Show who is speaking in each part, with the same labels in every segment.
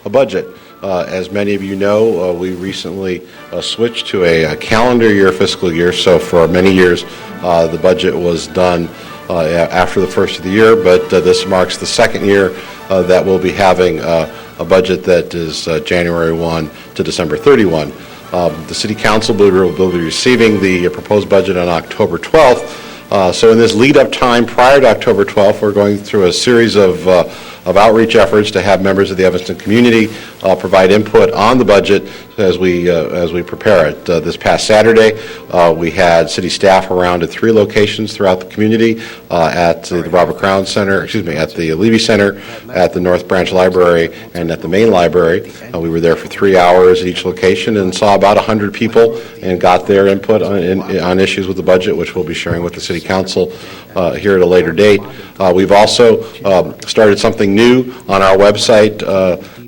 Speaker 1: a budget. As many of you know, we recently switched to a calendar year, fiscal year, so for many years the budget was done after the first of the year, but this marks the second year that we'll be having a budget that is January 1 to December 31. The City Council will be receiving the proposed budget on October 12th. So in this lead-up time prior to October 12th, we're going through a series of outreach efforts to have members of the Evanston community provide input on the budget as we prepare it. This past Saturday, we had city staff around at 3 locations throughout the community, at the Robert Crown Center, at the Levy Center, at the North Branch Library, and at the main library. We were there for 3 hours at each location and saw about 100 people and got their input on issues with the budget, which we'll be sharing with the City Council here at a later date. We've also started something new on our website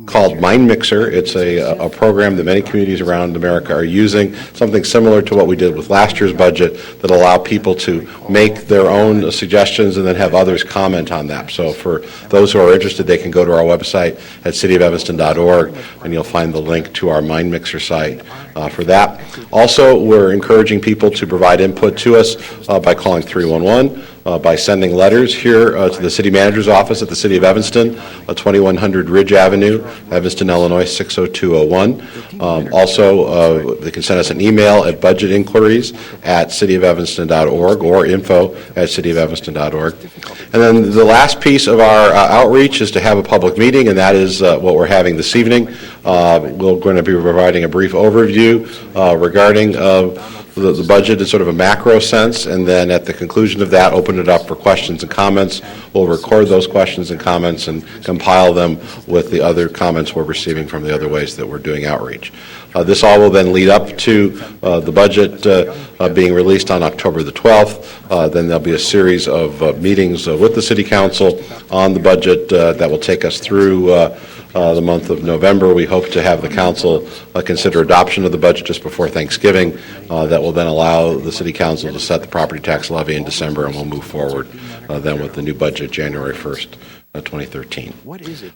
Speaker 1: called Mind Mixer. It's a program that many communities around America are using, something similar to what we did with last year's budget, that allow people to make their own suggestions and then have others comment on that. So for those who are interested, they can go to our website at cityofevanston.org and you'll find the link to our Mind Mixer site for that. Also, we're encouraging people to provide input to us by calling 311. By sending letters here to the City Manager's office at the City of Evanston, 2100 Ridge Avenue, Evanston, Illinois, 60201. Also, they can send us an email at budgetinquiries@cityofelvanston.org or info@cityofelvanston.org. And then the last piece of our outreach is to have a public meeting, and that is what we're having this evening. We're going to be providing a brief overview regarding the budget in sort of a macro sense, and then at the conclusion of that, open it up for questions and comments. We'll record those questions and comments and compile them with the other comments we're receiving from the other ways that we're doing outreach. This all will then lead up to the budget being released on October the 12th. Then there'll be a series of meetings with the City Council on the budget that will take us through the month of November. We hope to have the Council consider adoption of the budget just before Thanksgiving. That will then allow the City Council to set the property tax levy in December, and we'll move forward then with the new budget January 1st, 2013.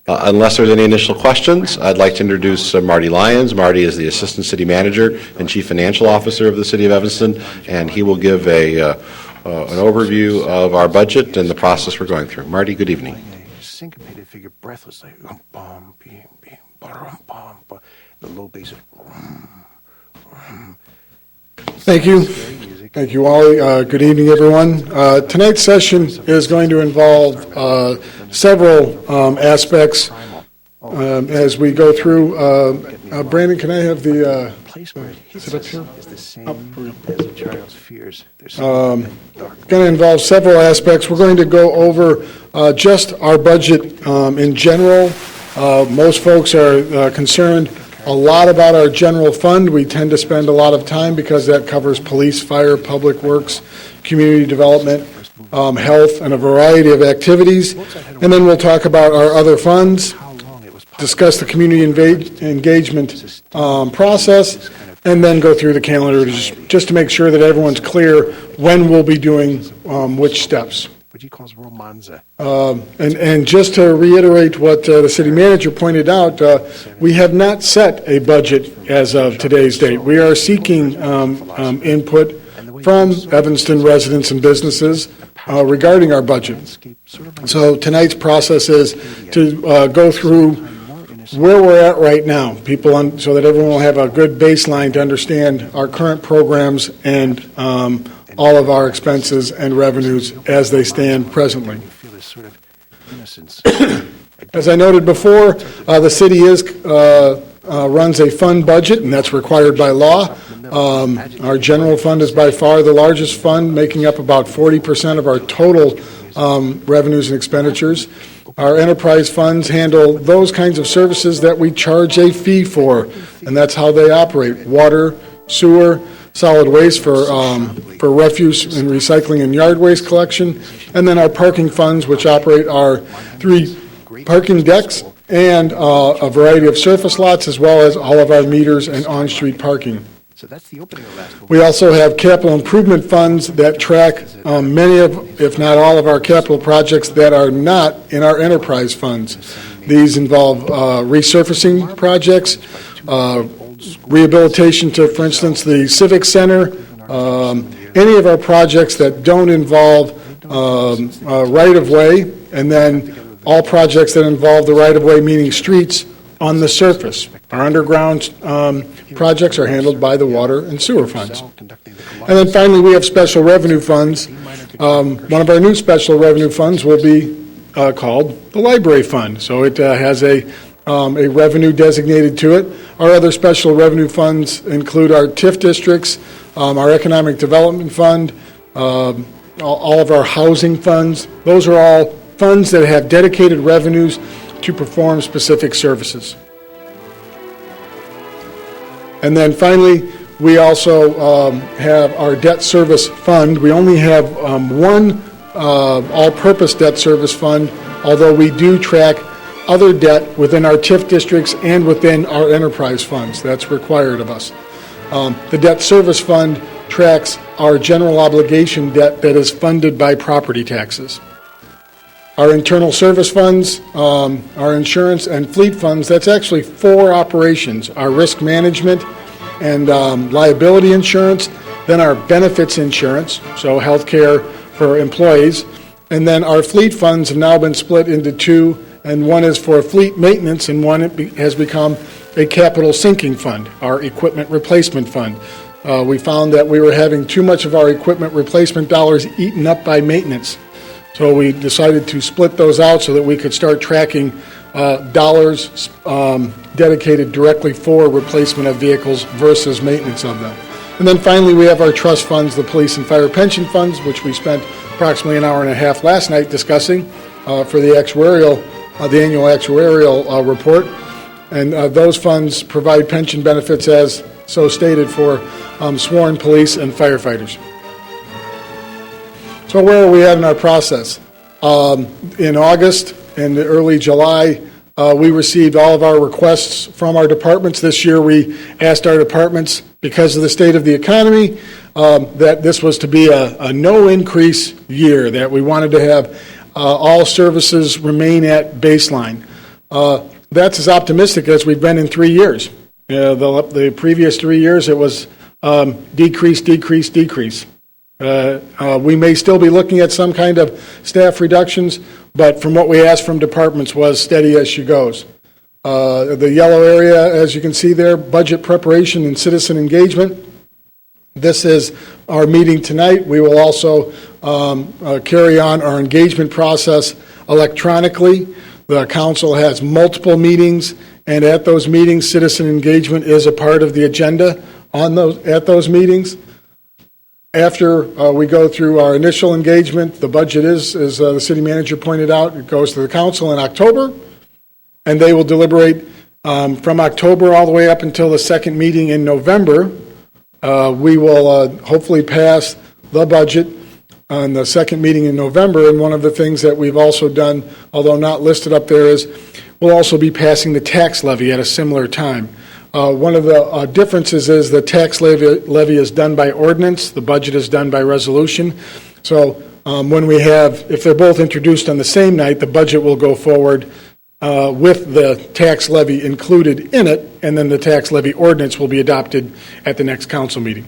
Speaker 1: Unless there's any initial questions, I'd like to introduce Marty Lyons. Marty is the Assistant City Manager and Chief Financial Officer of the City of Evanston, and he will give an overview of our budget and the process we're going through. Marty, good evening.
Speaker 2: Syncopated figure, breathless, like the low bass of.
Speaker 3: Thank you. Thank you, Wally. Good evening, everyone. Tonight's session is going to involve several aspects as we go through. Brandon, can I have the is it up here? Going to involve several aspects. We're going to go over just our budget in general. Most folks are concerned a lot about our general fund. We tend to spend a lot of time because that covers police, fire, public works, community development, health, and a variety of activities. And then we'll talk about our other funds, discuss the community engagement process, and then go through the calendar just to make sure that everyone's clear when we'll be doing which steps. And just to reiterate what the city manager pointed out, we have not set a budget as of today's date. We are seeking input from Evanston residents and businesses regarding our budget. So tonight's process is to go through where we're at right now, so that everyone will have a good baseline to understand our current programs and all of our expenses and revenues as they stand presently. As I noted before, the city runs a fund budget, and that's required by law. Our general fund is by far the largest fund, making up about 40% of our total revenues and expenditures. Our enterprise funds handle those kinds of services that we charge a fee for, and that's how they operate: water, sewer, solid waste for refuse and recycling and yard waste collection, and then our parking funds, which operate our 3 parking decks and a variety of surface lots, as well as all of our meters and on-street parking.
Speaker 2: So that's the opening of last.
Speaker 3: We also have capital improvement funds that track many of, if not all of our capital projects that are not in our enterprise funds. These involve resurfacing projects, rehabilitation to, for instance, the Civic Center, any of our projects that don't involve right-of-way, and then all projects that involve the right-of-way, meaning streets, on the surface. Our underground projects are handled by the water and sewer funds. And then finally, we have special revenue funds. One of our new special revenue funds will be called the Library Fund. So it has a revenue designated to it. Our other special revenue funds include our TIF districts, our Economic Development Fund, all of our housing funds. Those are all funds that have dedicated revenues to perform specific services. And then finally, we also have our debt service fund. We only have one all-purpose debt service fund, although we do track other debt within our TIF districts and within our enterprise funds. That's required of us. The debt service fund tracks our general obligation debt that is funded by property taxes. Our internal service funds, our insurance and fleet funds, that's actually 4 operations: our risk management and liability insurance, then our benefits insurance, so health care for employees, and then our fleet funds have now been split into 2, and one is for fleet maintenance, and one has become a capital sinking fund, our equipment replacement fund. We found that we were having too much of our equipment replacement dollars eaten up by maintenance. So we decided to split those out so that we could start tracking dollars dedicated directly for replacement of vehicles versus maintenance of them. And then finally, we have our trust funds, the police and fire pension funds, which we spent approximately an hour and a half last night discussing for the annual actuarial report. And those funds provide pension benefits as so stated for sworn police and firefighters. So where are we at in our process? In August and early July, we received all of our requests from our departments. This year we asked our departments, because of the state of the economy, that this was to be a no increase year, that we wanted to have all services remain at baseline. That's as optimistic as we've been in 3 years. The previous 3 years it was decrease, decrease, decrease. We may still be looking at some kind of staff reductions, but from what we asked from departments was steady as she goes. The yellow area, as you can see there, budget preparation and citizen engagement. This is our meeting tonight. We will also carry on our engagement process electronically. The council has multiple meetings, and at those meetings, citizen engagement is a part of the agenda at those meetings. After we go through our initial engagement, the budget is, as the city manager pointed out, it goes to the council in October, and they will deliberate from October all the way up until the second meeting in November. We will hopefully pass the budget on the second meeting in November, and one of the things that we've also done, although not listed up there, is we'll also be passing the tax levy at a similar time. One of the differences is the tax levy is done by ordinance, the budget is done by resolution. So when we have, if they're both introduced on the same night, the budget will go forward with the tax levy included in it, and then the tax levy ordinance will be adopted at the next council meeting.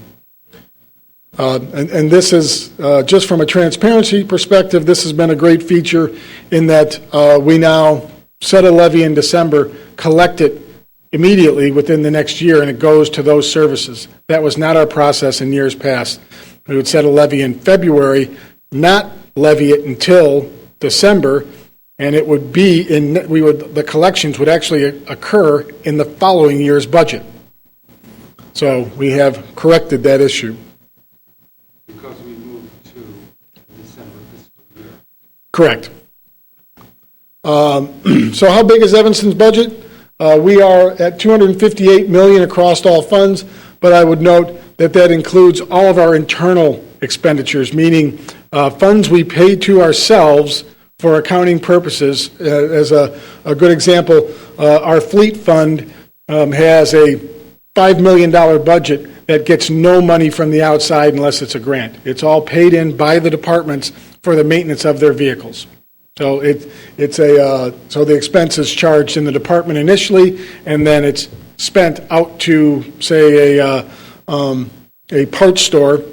Speaker 3: And this is, just from a transparency perspective, this has been a great feature in that we now set a levy in December, collect it immediately within the next year, and it goes to those services. That was not our process in years past. We would set a levy in February, not levy it until December, and it would be the collections would actually occur in the following year's budget. So we have corrected that issue.
Speaker 4: Because we moved to December fiscal year.
Speaker 3: Correct. So how big is Evanston's budget? We are at $258 million across all funds, but I would note that that includes all of our internal expenditures, meaning funds we pay to ourselves for accounting purposes. As a good example, our fleet fund has a $5 million budget that gets no money from the outside unless it's a grant. It's all paid in by the departments for the maintenance of their vehicles. So so the expense is charged in the department initially, and then it's spent out to, say, a parts store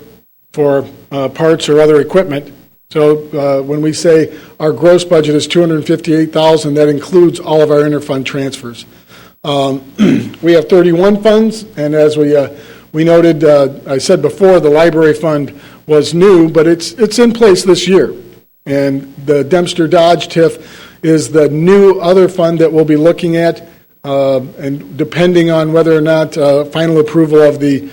Speaker 3: for parts or other equipment. So when we say our gross budget is $258,000, that includes all of our interfund transfers. We have 31 funds, and as we noted, I said before, the library fund was new, but it's in place this year. And the Dempster Dodge TIF is the new other fund that we'll be looking at, and depending on whether or not final approval of the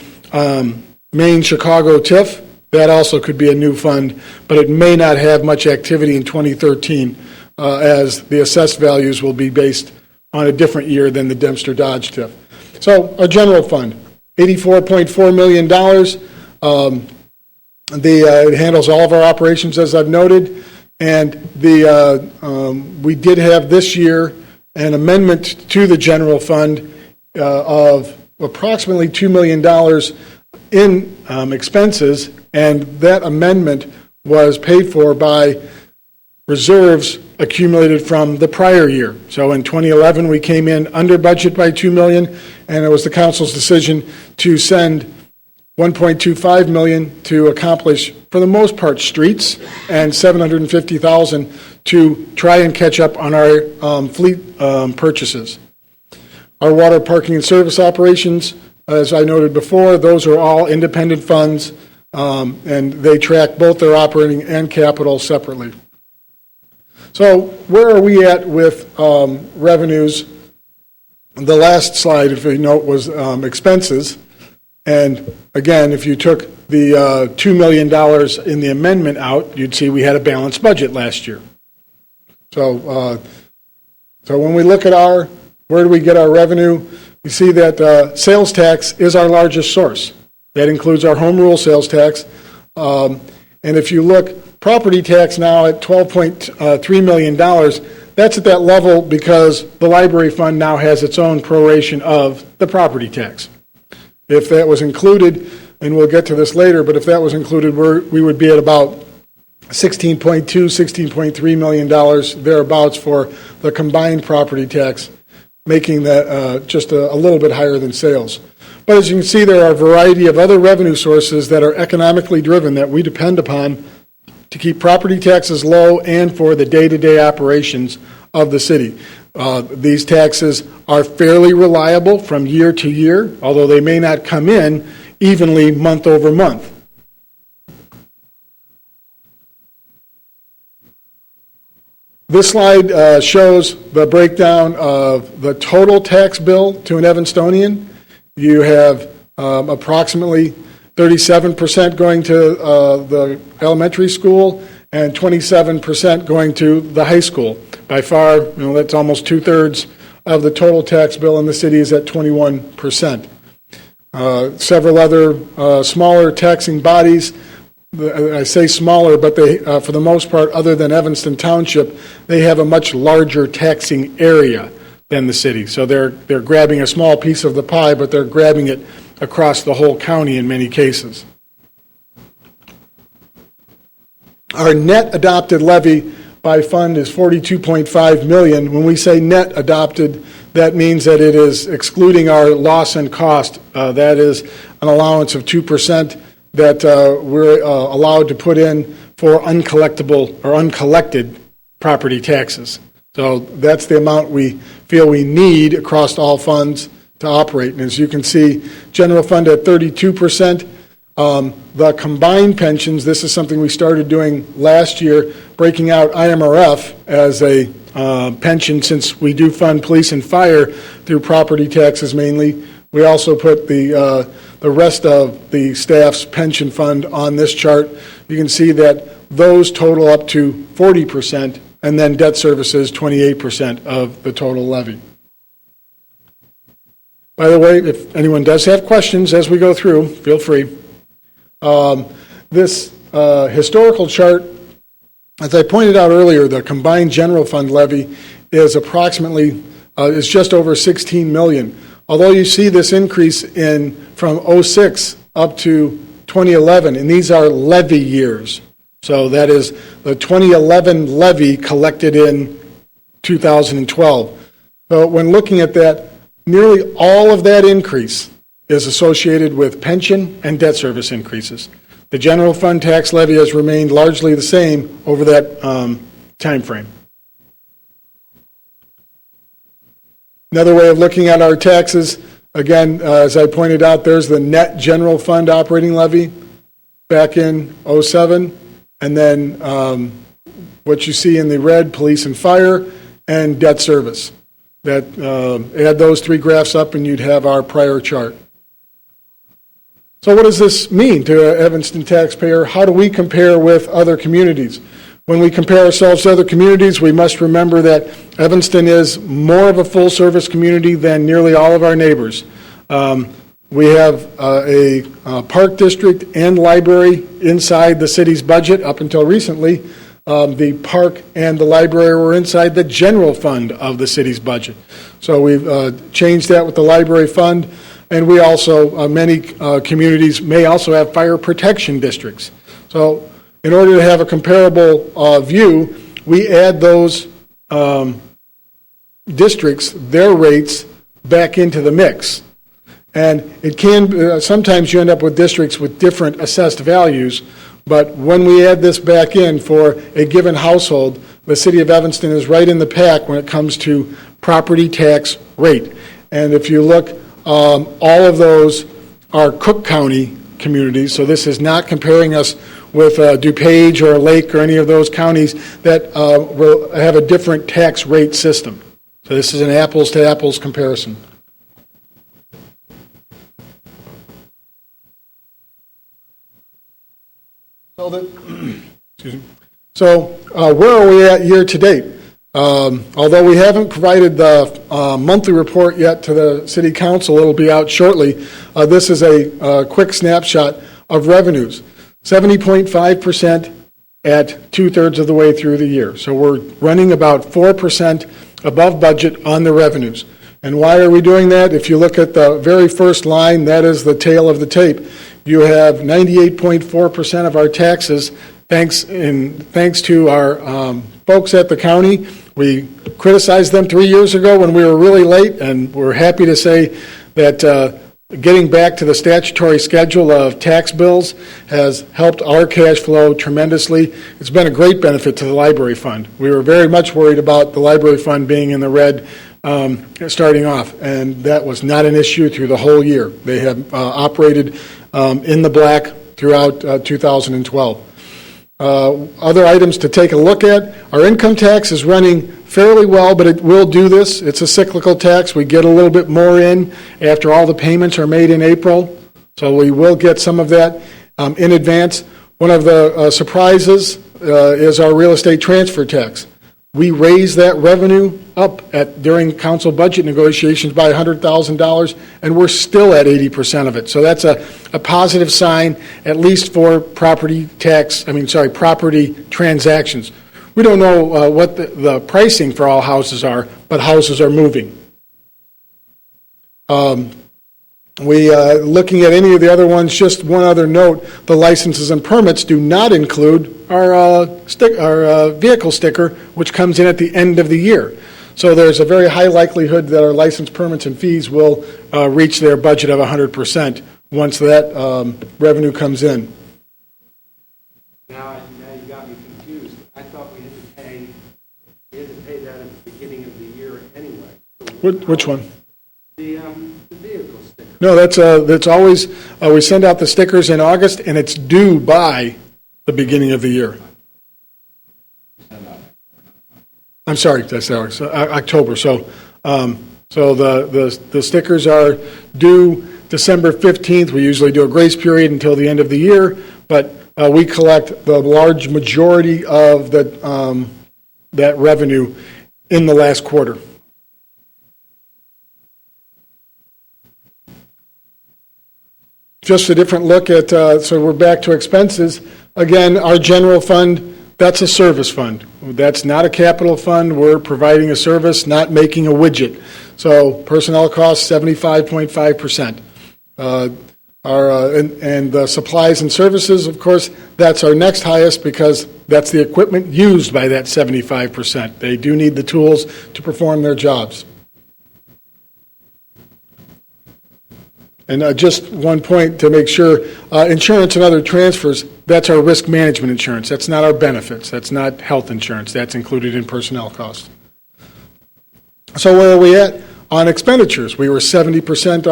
Speaker 3: Maine Chicago TIF, that also could be a new fund, but it may not have much activity in 2013 as the assessed values will be based on a different year than the Dempster Dodge TIF. So our general fund, $84.4 million. It handles all of our operations, as I've noted, and we did have this year an amendment to the general fund of approximately $2 million in expenses, and that amendment was paid for by reserves accumulated from the prior year. So in 2011, we came in under budget by $2 million, and it was the council's decision to send $1.25 million to accomplish, for the most part, streets, and $750,000 to try and catch up on our fleet purchases. Our water parking and service operations, as I noted before, those are all independent funds, and they track both their operating and capital separately. So where are we at with revenues? The last slide, if you note, was expenses. And again, if you took the $2 million in the amendment out, you'd see we had a balanced budget last year. So when we look at where do we get our revenue, you see that sales tax is our largest source. That includes our home rule sales tax. And if you look, property tax now at $12.3 million, that's at that level because the library fund now has its own proration of the property tax. If that was included, and we'll get to this later, but if that was included, we would be at about $16.2, $16.3 million thereabouts for the combined property tax, making that just a little bit higher than sales. But as you can see, there are a variety of other revenue sources that are economically driven that we depend upon to keep property taxes low and for the day-to-day operations of the city. These taxes are fairly reliable from year to year, although they may not come in evenly month over month. This slide shows the breakdown of the total tax bill to an Evanstonian. You have approximately 37% going to the elementary school and 27% going to the high school. By far, that's almost two-thirds of the total tax bill in the city is at 21%. Several other smaller taxing bodies, I say smaller, but they, for the most part, other than Evanston Township, they have a much larger taxing area than the city. So they're grabbing a small piece of the pie, but they're grabbing it across the whole county in many cases. Our net adopted levy by fund is $42.5 million. When we say net adopted, that means that it is excluding our loss and cost. That is an allowance of 2% that we're allowed to put in for uncollectible or uncollected property taxes. So that's the amount we feel we need across all funds to operate. And as you can see, general fund at 32%. The combined pensions, this is something we started doing last year, breaking out IMRF as a pension since we do fund police and fire through property taxes mainly. We also put the rest of the staff's pension fund on this chart. You can see that those total up to 40%, and then debt services 28% of the total levy. By the way, if anyone does have questions as we go through, feel free. This historical chart, as I pointed out earlier, the combined general fund levy is approximately, is just over $16 million. Although you see this increase from 06 up to 2011, and these are levy years. So that is the 2011 levy collected in 2012. So when looking at that, nearly all of that increase is associated with pension and debt service increases. The general fund tax levy has remained largely the same over that time frame. Another way of looking at our taxes, again, as I pointed out, there's the net general fund operating levy back in '07, and then what you see in the red, police and fire, and debt service. That add those three graphs up and you'd have our prior chart. So what does this mean to an Evanston taxpayer? How do we compare with other communities? When we compare ourselves to other communities, we must remember that Evanston is more of a full-service community than nearly all of our neighbors. We have a park district and library inside the city's budget. Up until recently, the park and the library were inside the general fund of the city's budget. So we've changed that with the library fund, and we also, many communities may also have fire protection districts. So in order to have a comparable view, we add those districts, their rates, back into the mix. And it can, sometimes you end up with districts with different assessed values, but when we add this back in for a given household, the city of Evanston is right in the pack when it comes to property tax rate. And if you look, all of those are Cook County communities, so this is not comparing us with DuPage or Lake or any of those counties that will have a different tax rate system. So this is an apples-to-apples comparison. So where are we at year to date? Although we haven't provided the monthly report yet to the City Council, it'll be out shortly. This is a quick snapshot of revenues. 70.5% at two-thirds of the way through the year. So we're running about 4% above budget on the revenues. And why are we doing that? If you look at the very first line, that is the tail of the tape. You have 98.4% of our taxes, thanks to our folks at the county. We criticized them 3 years ago when we were really late, and we're happy to say that getting back to the statutory schedule of tax bills has helped our cash flow tremendously. It's been a great benefit to the library fund. We were very much worried about the library fund being in the red starting off, and that was not an issue through the whole year. They have operated in the black throughout 2012. Other items to take a look at, our income tax is running fairly well, but it will do this. It's a cyclical tax. We get a little bit more in after all the payments are made in April, so we will get some of that in advance. One of the surprises is our real estate transfer tax. We raised that revenue up during council budget negotiations by $100,000, and we're still at 80% of it. So that's a positive sign, at least for property transactions. We don't know what the pricing for all houses are, but houses are moving. Looking at any of the other ones, just one other note, the licenses and permits do not include our vehicle sticker, which comes in at the end of the year. So there's a very high likelihood that our license permits and fees will reach their budget of 100% once that revenue comes in.
Speaker 4: Now you got me confused. I thought we had to pay that at the beginning of the year anyway. So
Speaker 3: Which one?
Speaker 4: The vehicle sticker.
Speaker 3: No, that's always, we send out the stickers in August, and it's due by the beginning of the year. I'm sorry, that's October. So the stickers are due December 15th. We usually do a grace period until the end of the year, but we collect the large majority of that revenue in the last quarter. Just a different look at, so we're back to expenses. Again, our general fund, that's a service fund. That's not a capital fund. We're providing a service, not making a widget. So personnel costs, 75.5%. And the supplies and services, of course, that's our next highest because that's the equipment used by that 75%. They do need the tools to perform their jobs. And just one point to make sure, insurance and other transfers, that's our risk management insurance. That's not our benefits. That's not health insurance. That's included in personnel costs. So where are we at on expenditures? We were 70%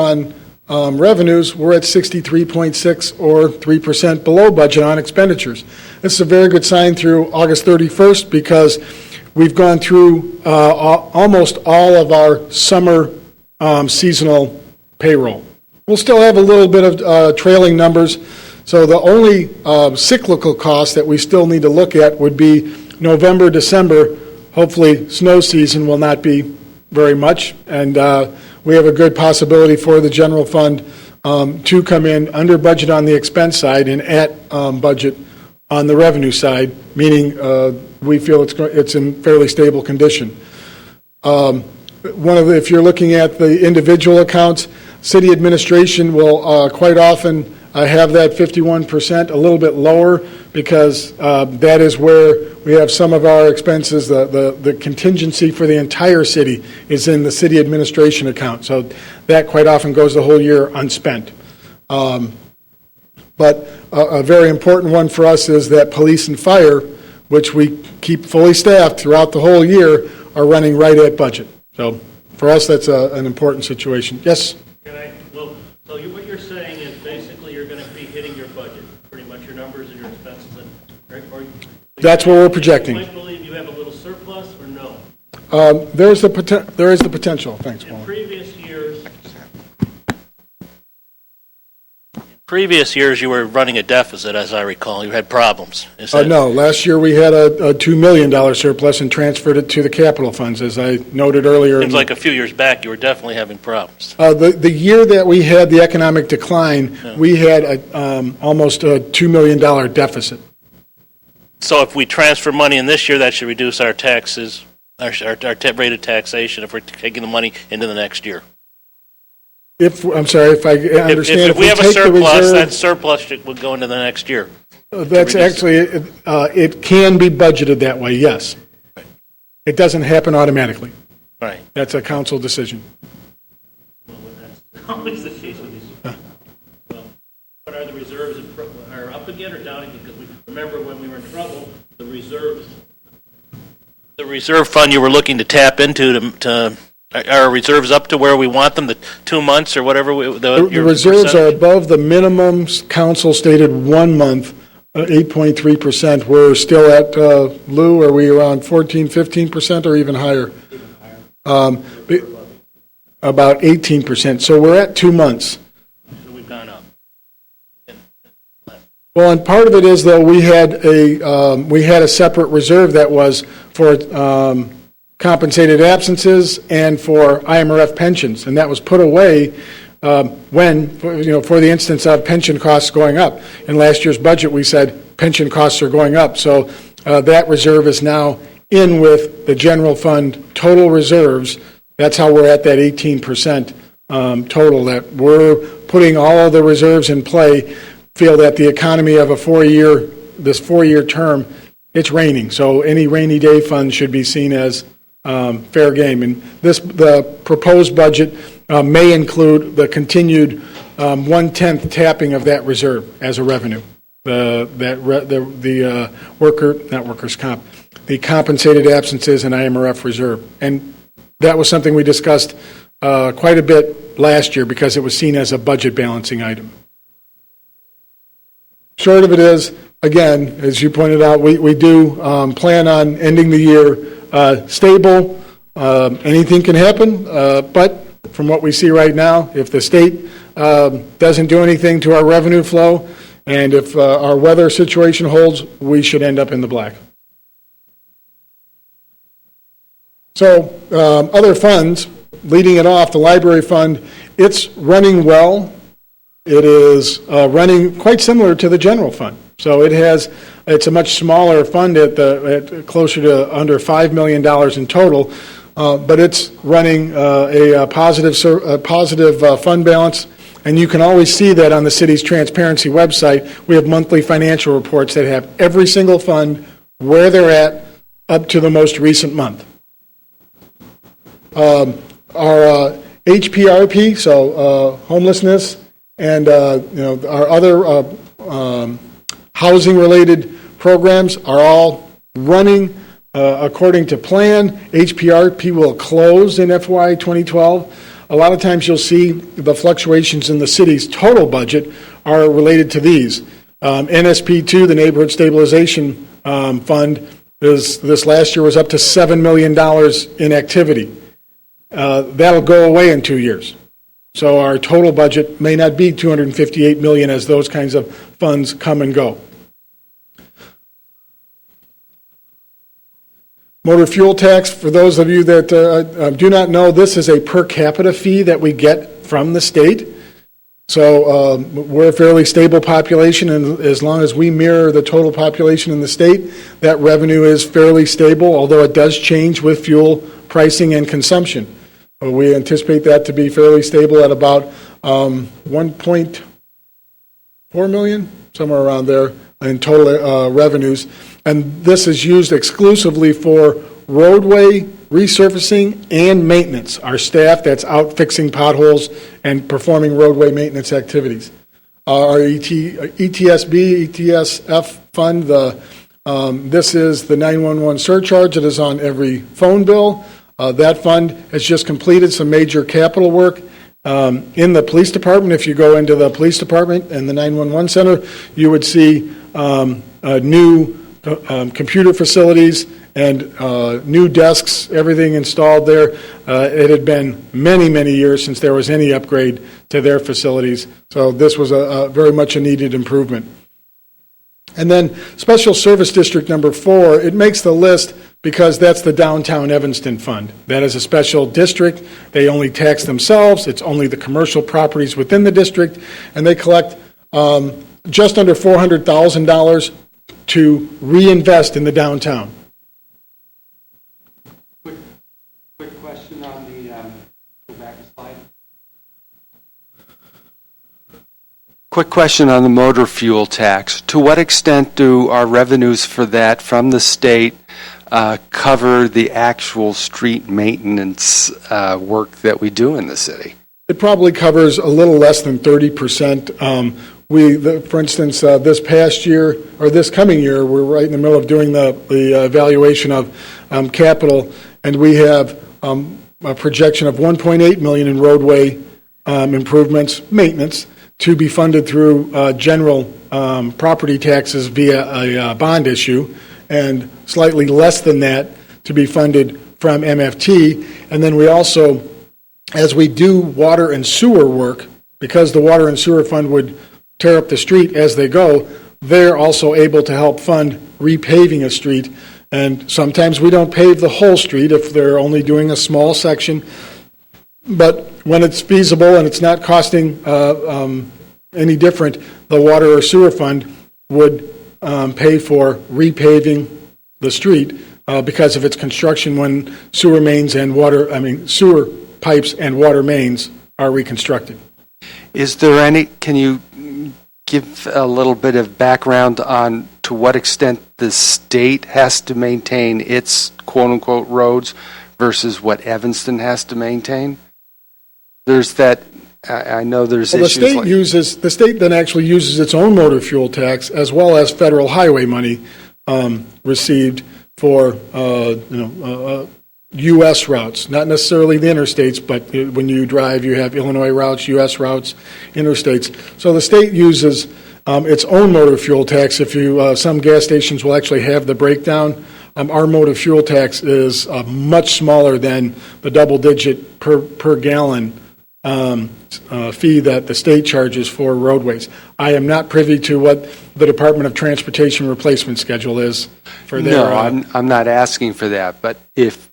Speaker 3: on revenues. We're at 63.6 or 3% below budget on expenditures. This is a very good sign through August 31st because we've gone through almost all of our summer seasonal payroll. We'll still have a little bit of trailing numbers. So the only cyclical cost that we still need to look at would be November, December. Hopefully snow season will not be very much. And we have a good possibility for the general fund to come in under budget on the expense side and at budget on the revenue side, meaning we feel it's in fairly stable condition. If you're looking at the individual accounts, city administration will quite often have that 51% a little bit lower because that is where we have some of our expenses. The contingency for the entire city is in the city administration account. So that quite often goes the whole year unspent. But a very important one for us is that police and fire, which we keep fully staffed throughout the whole year, are running right at budget. So for us, that's an important situation. Yes?
Speaker 5: What you're saying is basically you're going to be hitting your budget, pretty much your numbers and your expenses.
Speaker 3: That's what we're projecting.
Speaker 5: You might believe you have a little surplus or no?
Speaker 3: There is the potential. Thanks,
Speaker 5: In
Speaker 3: Paul.
Speaker 5: previous years, you were running a deficit, as I recall. You had problems.
Speaker 3: No, last year we had a $2 million surplus and transferred it to the capital funds, as I noted earlier.
Speaker 5: Seems like a few years back you were definitely having problems.
Speaker 3: The year that we had the economic decline, we had almost a $2 million deficit.
Speaker 5: So if we transfer money in this year, that should reduce our taxes, our rate of taxation if we're taking the money into the next year.
Speaker 3: I'm sorry, if I understand.
Speaker 5: If we have a surplus,
Speaker 3: reserve,
Speaker 5: that surplus would go into the next year.
Speaker 3: That's actually, it can be budgeted that way, yes.
Speaker 5: Right.
Speaker 3: It doesn't happen automatically.
Speaker 5: Right.
Speaker 3: That's a council decision.
Speaker 5: Well, that's always the case with these. Well, but are the reserves are up again or down again? Because we remember when we were in trouble, the reserve fund you were looking to tap into to are reserves up to where we want them, the 2 months or whatever?
Speaker 3: The reserves are above the minimum council stated 1 month, 8.3%. We're still at, Lou, are we around 14, 15% or even higher? About 18%. So we're at 2 months.
Speaker 5: So we've gone up.
Speaker 3: Well, and part of it is, though, we had a separate reserve that was for compensated absences and for IMRF pensions, and that was put away for the instance of pension costs going up. In last year's budget, we said pension costs are going up, so that reserve is now in with the general fund total reserves. That's how we're at that 18% total, that we're putting all of the reserves in play, feel that the economy of this four-year term, it's raining, so any rainy day fund should be seen as fair game. And the proposed budget may include the continued 1/10 tapping of that reserve as a revenue. The compensated absences and IMRF reserve. And that was something we discussed quite a bit last year because it was seen as a budget balancing item. Short of it is, again, as you pointed out, we do plan on ending the year stable. Anything can happen, but from what we see right now, if the state doesn't do anything to our revenue flow, and if our weather situation holds, we should end up in the black. So other funds, leading it off, the library fund, it's running well. It is running quite similar to the general fund. So it's a much smaller fund at closer to under $5 million in total, but it's running a positive fund balance. And you can always see that on the city's transparency website. We have monthly financial reports that have every single fund, where they're at, up to the most recent month. Our HPRP, so homelessness, and our other housing-related programs are all running according to plan. HPRP will close in FY 2012. A lot of times you'll see the fluctuations in the city's total budget are related to these. NSP2, the Neighborhood Stabilization Fund, this last year was up to $7 million in activity. That'll go away in 2 years. So our total budget may not be $258 million as those kinds of funds come and go. Motor fuel tax, for those of you that do not know, this is a per capita fee that we get from the state. So we're a fairly stable population, and as long as we mirror the total population in the state, that revenue is fairly stable, although it does change with fuel pricing and consumption. We anticipate that to be fairly stable at about 1.4 million, somewhere around there, in total revenues. And this is used exclusively for roadway resurfacing and maintenance. Our staff that's out fixing potholes and performing roadway maintenance activities. Our ETSB, ETSF fund, this is the 911 surcharge that is on every phone bill. That fund has just completed some major capital work in the police department. If you go into the police department and the 911 center, you would see new computer facilities and new desks, everything installed there. It had been many, many years since there was any upgrade to their facilities, so this was very much a needed improvement. And then Special Service District number 4, it makes the list because that's the Downtown Evanston Fund. That is a special district. They only tax themselves. It's only the commercial properties within the district, and they collect just under $400,000 to reinvest in the downtown.
Speaker 4: Quick question on the, go back a slide.
Speaker 6: Quick question on the motor fuel tax. To what extent do our revenues for that from the state cover the actual street maintenance work that we do in the city?
Speaker 3: It probably covers a little less than 30%. For instance, this past year, or this coming year, we're right in the middle of doing the evaluation of capital, and we have a projection of $1.8 million in roadway improvements, maintenance, to be funded through general property taxes via a bond issue, and slightly less than that to be funded from MFT. And then we also, as we do water and sewer work, because the water and sewer fund would tear up the street as they go, they're also able to help fund repaving a street. And sometimes we don't pave the whole street if they're only doing a small section. But when it's feasible and it's not costing any different, the water or sewer fund would pay for repaving the street because of its construction when sewer pipes and water mains are reconstructed.
Speaker 6: Is there any, can you give a little bit of background on to what extent the state has to maintain its quote-unquote roads versus what Evanston has to maintain? There's that, I know there's issues like...
Speaker 3: The state then actually uses its own motor fuel tax as well as federal highway money received for U.S. routes, not necessarily the interstates, but when you drive, you have Illinois routes, U.S. routes, interstates. So the state uses its own motor fuel tax. If you, some gas stations will actually have the breakdown. Our motor fuel tax is much smaller than the double-digit per gallon fee that the state charges for roadways. I am not privy to what the Department of Transportation replacement schedule is for their...
Speaker 6: No, I'm not asking for that, but if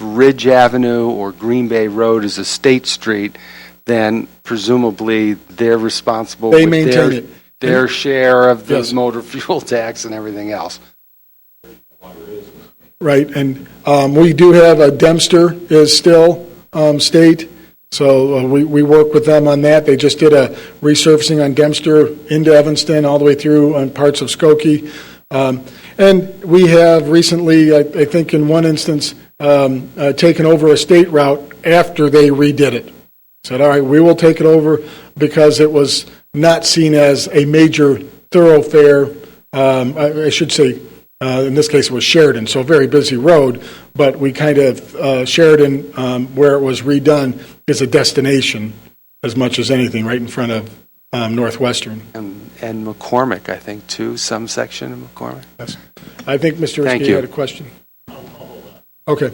Speaker 6: Ridge Avenue or Green Bay Road is a state street, then presumably they're responsible
Speaker 3: they
Speaker 6: with
Speaker 3: maintain
Speaker 6: their share of the
Speaker 3: Yes.
Speaker 6: motor fuel tax and everything else.
Speaker 3: Right, and we do have a Dempster is still state, So we work with them on that. They just did a resurfacing on Dempster into Evanston, all the way through on parts of Skokie. And we have recently, I think in one instance, taken over a state route after they redid it. Said, all right, we will take it over because it was not seen as a major thoroughfare. I should say, in this case, it was Sheridan, so a very busy road, but we kind of, Sheridan, where it was redone, is a destination as much as anything, right in front of Northwestern.
Speaker 6: And McCormick, I think, too, some section of McCormick.
Speaker 3: Yes. I think Mr.
Speaker 6: Thank
Speaker 3: Iskey
Speaker 6: you.
Speaker 3: had a question. Okay.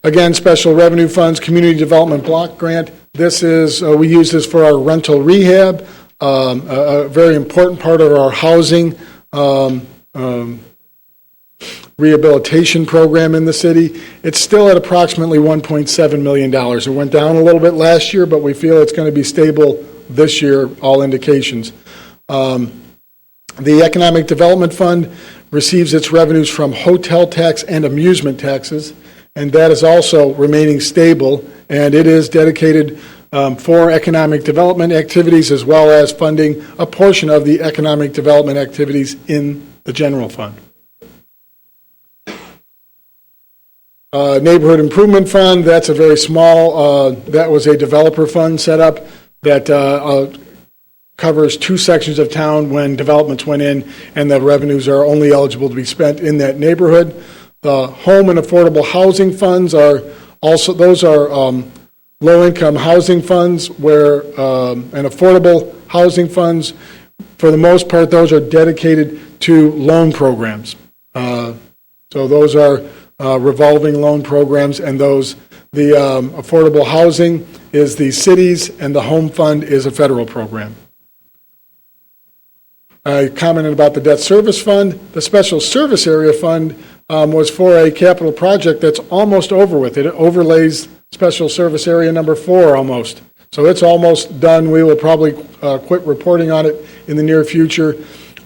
Speaker 3: Again, special revenue funds, community development block grant. This is, we use this for our rental rehab, a very important part of our housing rehabilitation program in the city. It's still at approximately $1.7 million. It went down a little bit last year, but we feel it's going to be stable this year, all indications. The Economic Development Fund receives its revenues from hotel tax and amusement taxes, and that is also remaining stable, and it is dedicated for economic development activities as well as funding a portion of the economic development activities in the general fund. Neighborhood Improvement Fund, that's a very small, that was a developer fund set up that covers two sections of town when developments went in, and the revenues are only eligible to be spent in that neighborhood. The home and affordable housing funds are also, those are low-income housing funds where, and affordable housing funds, for the most part, those are dedicated to loan programs. So those are revolving loan programs, and those, the affordable housing is the city's, and the home fund is a federal program. I commented about the debt service fund. The special service area fund was for a capital project that's almost over with. It overlays special service area number 4 almost. So it's almost done. We will probably quit reporting on it in the near future.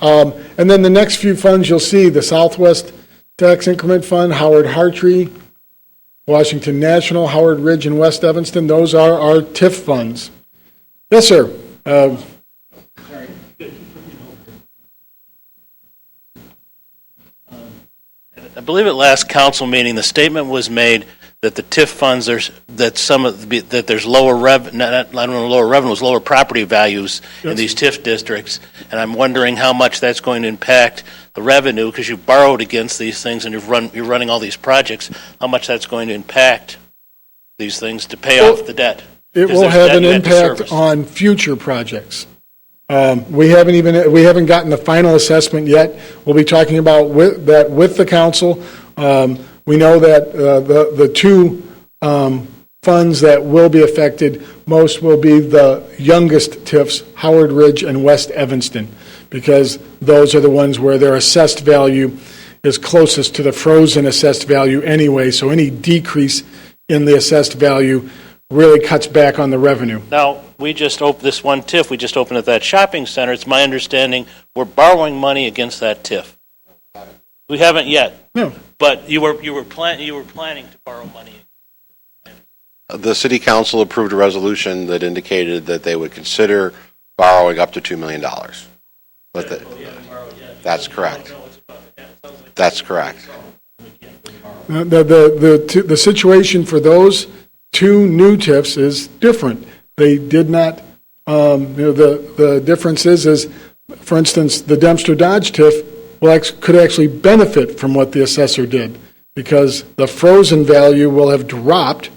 Speaker 3: And then the next few funds you'll see, the Southwest Tax Increment Fund, Howard Hartree, Washington National, Howard Ridge, and West Evanston, those are our TIF funds. Yes, sir.
Speaker 5: I believe at last council meeting, the statement was made that the TIF funds, that there's lower lower revenues, lower property values in these TIF districts, and I'm wondering how much that's going to impact the revenue, because you've borrowed against these things and you're running all these projects, how much that's going to impact these things to pay off the debt.
Speaker 3: It will have an impact on future projects. We haven't gotten the final assessment yet. We'll be talking about that with the council. We know that the two funds that will be affected most will be the youngest TIFs, Howard Ridge and West Evanston, because those are the ones where their assessed value is closest to the frozen assessed value anyway, so any decrease in the assessed value really cuts back on the revenue.
Speaker 5: Now, we just opened this one TIF, we just opened at that shopping center. It's my understanding we're borrowing money against that TIF. We haven't yet.
Speaker 3: No.
Speaker 5: But you were planning to borrow money.
Speaker 1: The city council approved a resolution that indicated that they would consider borrowing up to $2 million. But that's correct. That's correct.
Speaker 3: The situation for those two new TIFs is different. They did not, the difference is, for instance, the Dempster Dodge TIF could actually benefit from what the assessor did, because the frozen value will have dropped,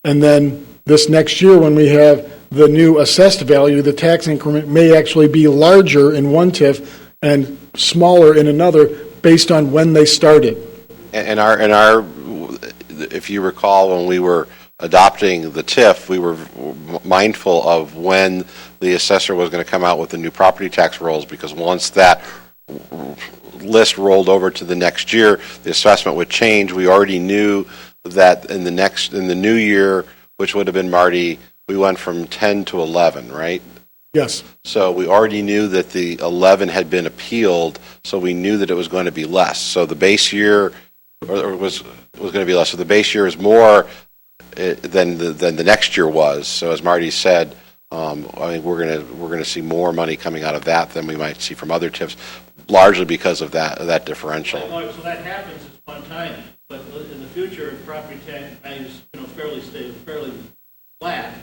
Speaker 3: and then this next year when we have the new assessed value, the tax increment may actually be larger in one TIF and smaller in another based on when they started.
Speaker 1: And our, if you recall, when we were adopting the TIF, we were mindful of when the assessor was going to come out with the new property tax rolls, because once that list rolled over to the next year, the assessment would change. We already knew that in the new year, which would have been Marty, we went from 10 to 11, right?
Speaker 3: Yes.
Speaker 1: So we already knew that the 11 had been appealed, so we knew that it was going to be less. So the base year or was going to be less. So the base year is more than the next year was. So as Marty said, I mean, we're going to see more money coming out of that than we might see from other TIFs, largely because of that differential.
Speaker 5: So that happens at one time, but in the future, if property tax values stay fairly flat.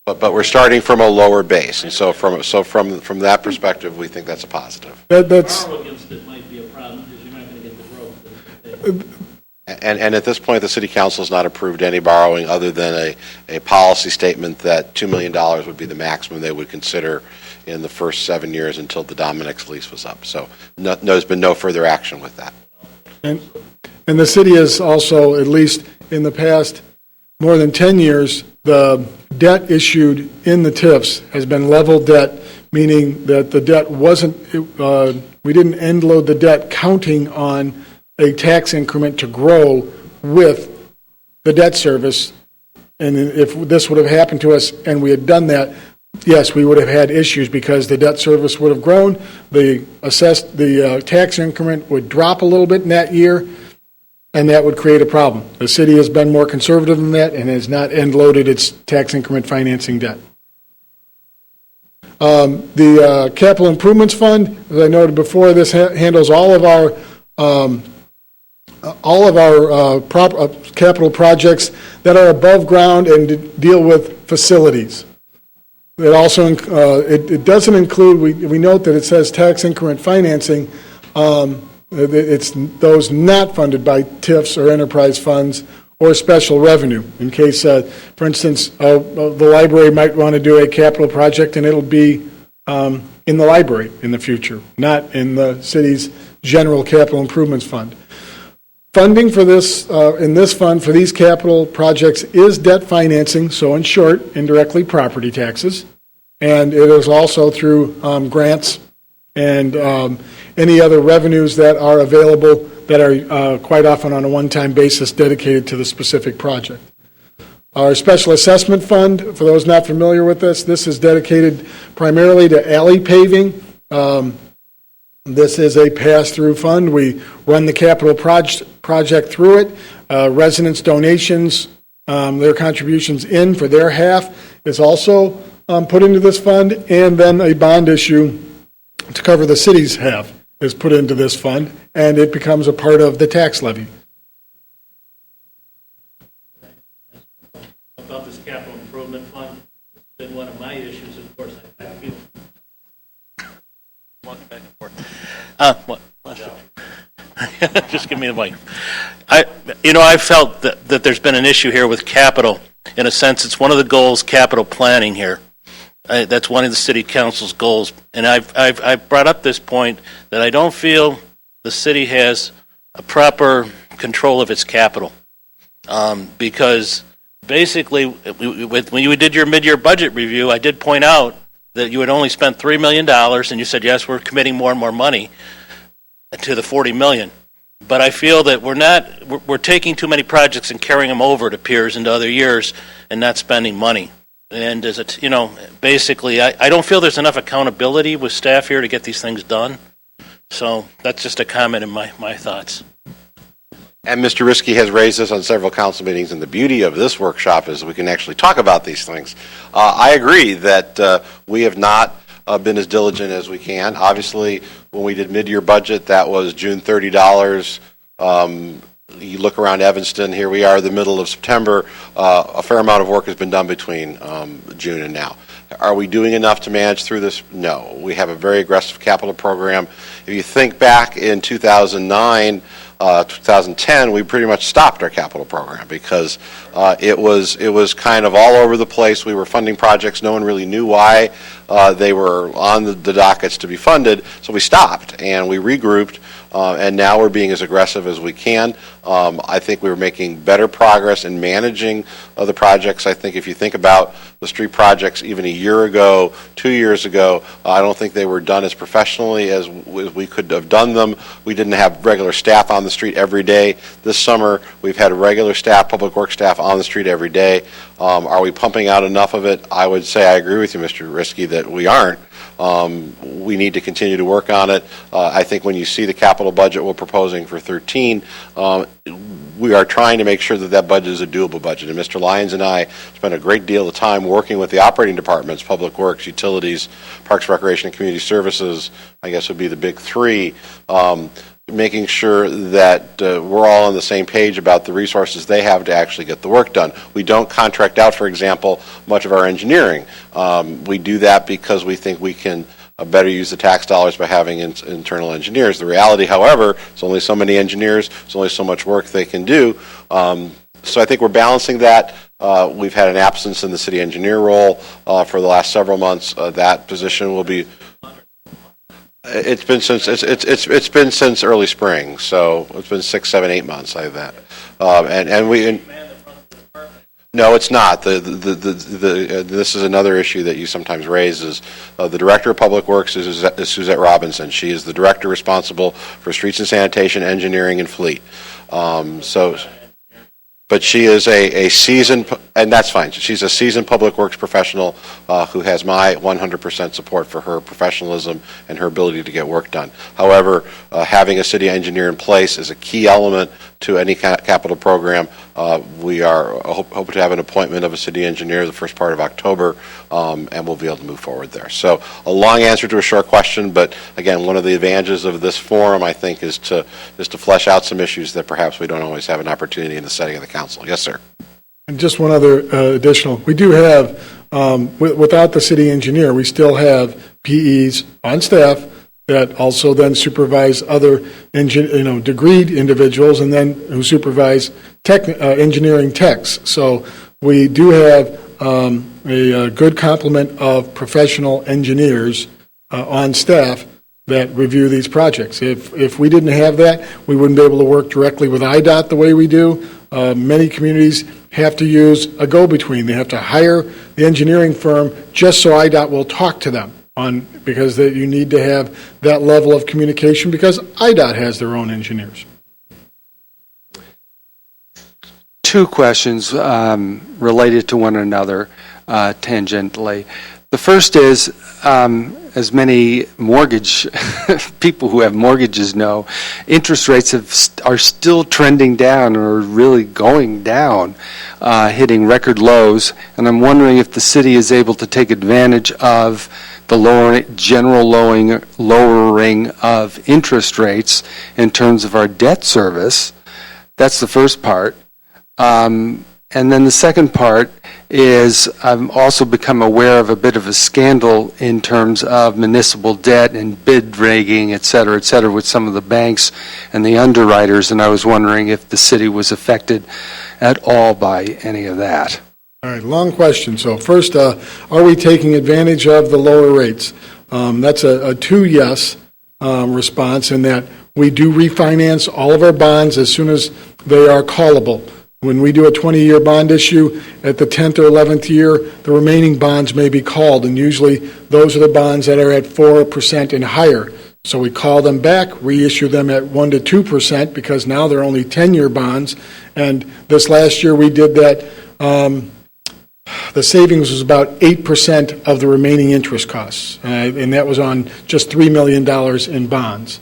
Speaker 1: But we're starting from a lower base, and so from that perspective, we think that's a positive.
Speaker 3: That's
Speaker 5: Borrow against it might be a problem because you're not going to get the growth.
Speaker 1: And at this point, the city council has not approved any borrowing other than a policy statement that $2 million would be the maximum they would consider in the first 7 years until the Dominic's lease was up. So there's been no further action with that.
Speaker 3: And the city has also, at least in the past more than 10 years, the debt issued in the TIFs has been level debt, meaning that the debt wasn't, we didn't end load the debt counting on a tax increment to grow with the debt service. And if this would have happened to us and we had done that, yes, we would have had issues because the debt service would have grown, the tax increment would drop a little bit in that year, and that would create a problem. The city has been more conservative than that and has not end-loaded its tax increment financing debt. The Capital Improvements Fund, as I noted before, this handles all of our capital projects that are above ground and deal with facilities. It also it doesn't include. We note that it says tax increment financing. It's those not funded by TIFs or enterprise funds or special revenue. In case, for instance, the library might want to do a capital project and it'll be in the library in the future, not in the city's general capital improvements fund. Funding for this, in this fund for these capital projects is debt financing, so in short, indirectly property taxes. And it is also through grants and any other revenues that are available that are quite often on a one-time basis dedicated to the specific project. Our special assessment fund, for those not familiar with this is dedicated primarily to alley paving. This is a pass-through fund. We run the capital project through it. Residents' donations, their contributions in for their half is also put into this fund, and then a bond issue to cover the city's half is put into this fund, and it becomes a part of the tax levy.
Speaker 5: About this capital improvement fund, it's been one of my issues, of course. I feel walking back and forth. What? Just give me the mic. I felt that there's been an issue here with capital. In a sense, it's one of the goals, capital planning here. That's one of the city council's goals. And I've brought up this point that I don't feel the city has a proper control of its capital. Because basically, when you did your mid-year budget review, I did point out that you had only spent $3 million, and you said, yes, we're committing more and more money to the $40 million. But I feel that we're taking too many projects and carrying them over, it appears, into other years and not spending money. And basically, I don't feel there's enough accountability with staff here to get these things done. So that's just a comment in my thoughts.
Speaker 1: And Mr. Riskey has raised this on several council meetings, and the beauty of this workshop is we can actually talk about these things. I agree that we have not been as diligent as we can. Obviously, when we did mid-year budget, that was June $30. You look around Evanston, here we are, the middle of September. A fair amount of work has been done between June and now. Are we doing enough to manage through this? No. We have a very aggressive capital program. If you think back in 2009, 2010, we pretty much stopped our capital program because it was kind of all over the place. We were funding projects. No one really knew why they were on the dockets to be funded, so we stopped and we regrouped, and now we're being as aggressive as we can. I think we were making better progress in managing the projects. I think if you think about the street projects even a year ago, 2 years ago, I don't think they were done as professionally as we could have done them. We didn't have regular staff on the street every day. This summer, we've had regular staff, public works staff on the street every day. Are we pumping out enough of it? I would say I agree with you, Mr. Riskey, that we aren't. We need to continue to work on it. I think when you see the capital budget we're proposing for 13, we are trying to make sure that that budget is a doable budget. And Mr. Lyons and I spent a great deal of time working with the operating departments, Public Works, Utilities, Parks, Recreation, and Community Services, I guess would be the big three, making sure that we're all on the same page about the resources they have to actually get the work done. We don't contract out, for example, much of our engineering. We do that because we think we can better use the tax dollars by having internal engineers. The reality, however, is only so many engineers, there's only so much work they can do. So I think we're balancing that. We've had an absence in the city engineer role for the last several months. That position will be. It's been since early spring, so it's been 6, 7, 8 months like that, No, it's not. This is another issue that you sometimes raise. Is the director of public works is Suzette Robinson. She is the director responsible for streets and sanitation, engineering, and fleet. But she is a seasoned, and that's fine. She's a seasoned public works professional who has my 100% support for her professionalism and her ability to get work done. However, having a city engineer in place is a key element to any capital program. We are hope to have an appointment of a city engineer the first part of October, and we'll be able to move forward there. So a long answer to a short question, but again, one of the advantages of this forum, I think, is to flesh out some issues that perhaps we don't always have an opportunity in the setting of the council. Yes, sir.
Speaker 3: And just one other additional, we do have, without the city engineer, we still have PEs on staff that also then supervise other degreed individuals and then who supervise engineering techs. So we do have a good complement of professional engineers on staff that review these projects. If we didn't have that, we wouldn't be able to work directly with IDOT the way we do. Many communities have to use a go-between. They have to hire the engineering firm just so IDOT will talk to them because you need to have that level of communication because IDOT has their own engineers.
Speaker 6: Two questions related to one another tangentially. The first is, as many mortgage people who have mortgages know, interest rates are still trending down or really going down, hitting record lows. And I'm wondering if the city is able to take advantage of the general lowering of interest rates in terms of our debt service. That's the first part. And then the second part is I've also become aware of a bit of a scandal in terms of municipal debt and bid rigging, et cetera, with some of the banks and the underwriters, and I was wondering if the city was affected at all by any of that.
Speaker 3: All right, long question. So first, are we taking advantage of the lower rates? That's a 2 yes response in that we do refinance all of our bonds as soon as they are callable. When we do a 20-year bond issue, at the 10th or 11th year, the remaining bonds may be called, and usually those are the bonds that are at 4% and higher. So we call them back, reissue them at 1 to 2% because now they're only 10-year bonds. And this last year we did that. The savings was about 8% of the remaining interest costs, and that was on just $3 million in bonds.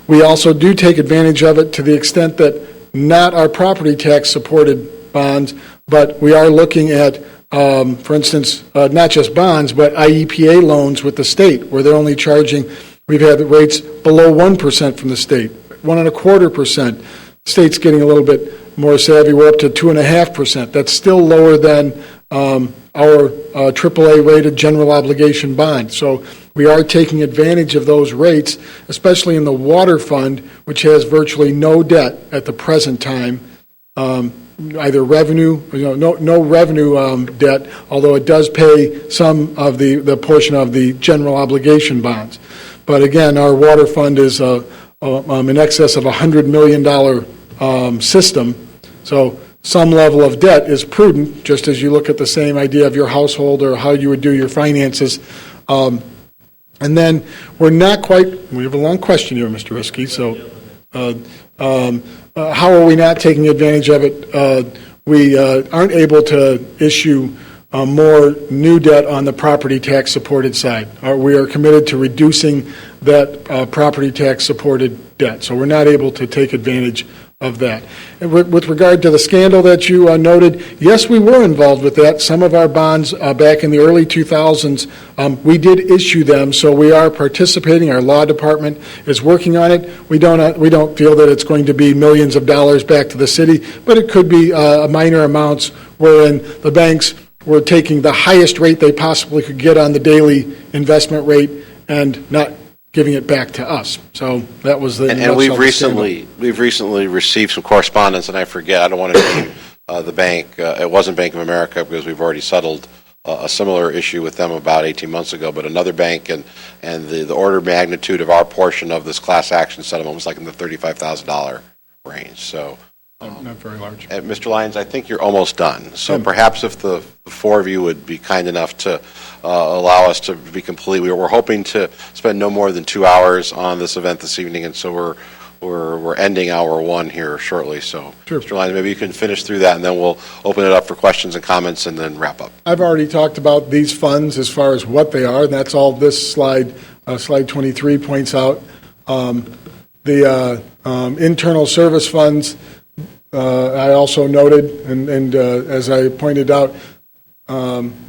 Speaker 3: We also do take advantage of it to the extent that not our property tax supported bonds, but we are looking at, for instance, not just bonds, but IEPA loans with the state, where they're only charging, we've had rates below 1% from the state, 1.25%. The state's getting a little bit more savvy. We're up to 2.5%. That's still lower than our AAA rated general obligation bond. So we are taking advantage of those rates, especially in the water fund, which has virtually no debt at the present time, either revenue, no revenue debt, although it does pay some of the portion of the general obligation bonds. But again, our water fund is in excess of $100 million system, so some level of debt is prudent, just as you look at the same idea of your household or how you would do your finances. And then we're not quite, we have a long question here, Mr. Risky, so how are we not taking advantage of it? We aren't able to issue more new debt on the property tax supported side. We are committed to reducing that property tax supported debt, so we're not able to take advantage of that. And with regard to the scandal that you noted, yes, we were involved with that. Some of our bonds back in the early 2000s, we did issue them, so we are participating. Our law department is working on it. We don't feel that it's going to be millions of dollars back to the city, but it could be minor amounts wherein the banks were taking the highest rate they possibly could get on the daily investment rate and not giving it back to us. So that was the
Speaker 1: And we've recently received some correspondence, and I forget, I don't want to name the bank. It wasn't Bank of America because we've already settled a similar issue with them about 18 months ago, but another bank, and the order of magnitude of our portion of this class action settlement was like in the $35,000 range. So.
Speaker 3: Not very large.
Speaker 1: And Mr. Lyons, I think you're almost done. So perhaps if the four of you would be kind enough to allow us to be complete. We're hoping to spend no more than 2 hours on this event this evening, and so we're ending hour one here shortly. So,
Speaker 3: sure.
Speaker 1: Mr. Lyons, maybe you can finish through that, and then we'll open it up for questions and comments, and then wrap up.
Speaker 3: I've already talked about these funds as far as what they are, and that's all this slide 23 points out. The internal service funds, I also noted, and as I pointed out,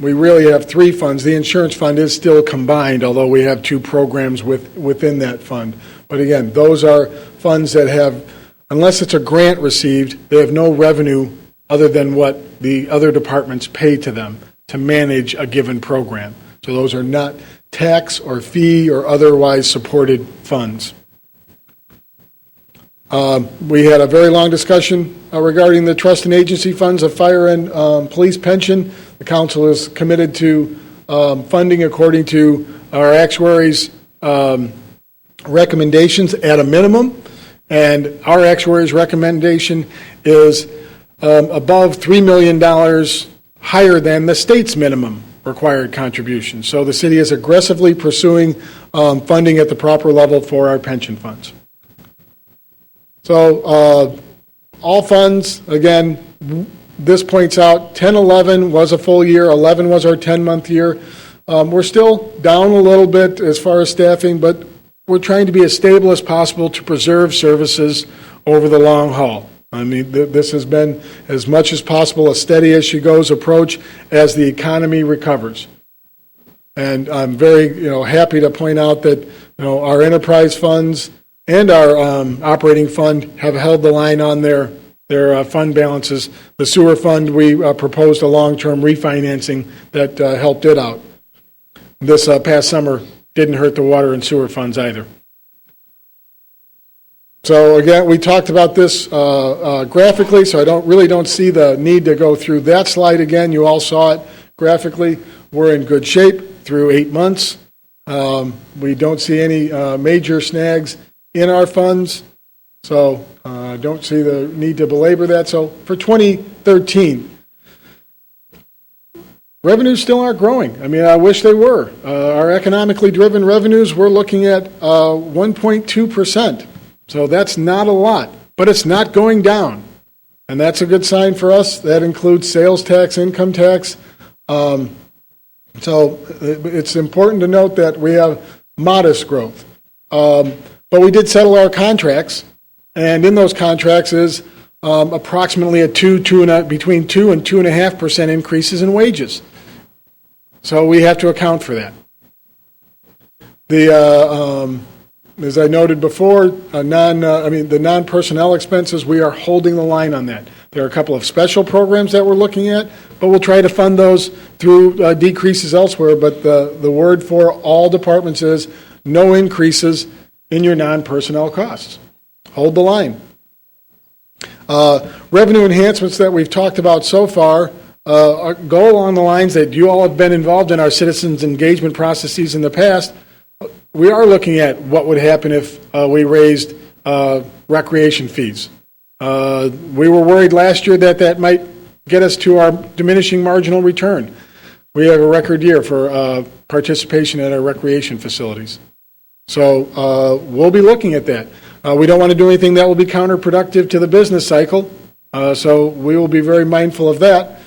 Speaker 3: we really have three funds. The insurance fund is still combined, although we have two programs within that fund. But again, those are funds that have, unless it's a grant received, they have no revenue other than what the other departments pay to them to manage a given program. So those are not tax or fee or otherwise supported funds. We had a very long discussion regarding the trust and agency funds of fire and police pension. The council is committed to funding according to our actuaries' recommendations at a minimum, and our actuaries' recommendation is above $3 million higher than the state's minimum required contribution. So the city is aggressively pursuing funding at the proper level for our pension funds. So all funds, again, this points out 10-11 was a full year, 11 was our 10-month year. We're still down a little bit as far as staffing, but we're trying to be as stable as possible to preserve services over the long haul. I mean, this has been, as much as possible, a steady as she goes approach as the economy recovers. And I'm very, happy to point out that, our enterprise funds and our operating fund have held the line on their fund balances. The sewer fund, we proposed a long-term refinancing that helped it out. This past summer didn't hurt the water and sewer funds either. So again, we talked about this graphically, so I don't see the need to go through that slide again. You all saw it graphically. We're in good shape through 8 months. We don't see any major snags in our funds, so don't see the need to belabor that. So for 2013, revenues still aren't growing. I mean, I wish they were. Our economically driven revenues, we're looking at 1.2%. So that's not a lot, but it's not going down. And that's a good sign for us. That includes sales tax, income tax. So it's important to note that we have modest growth. But we did settle our contracts, and in those contracts is approximately between 2 and 2.5% increases in wages. So we have to account for that. As I noted before, the non-personnel expenses, we are holding the line on that. There are a couple of special programs that we're looking at, but we'll try to fund those through decreases elsewhere. But the word for all departments is no increases in your non-personnel costs. Hold the line. Revenue enhancements that we've talked about so far go along the lines that you all have been involved in our citizens engagement processes in the past. We are looking at what would happen if we raised recreation fees. We were worried last year that might get us to our diminishing marginal return. We have a record year for participation at our recreation facilities. So we'll be looking at that. We don't want to do anything that will be counterproductive to the business cycle, so we will be very mindful of that.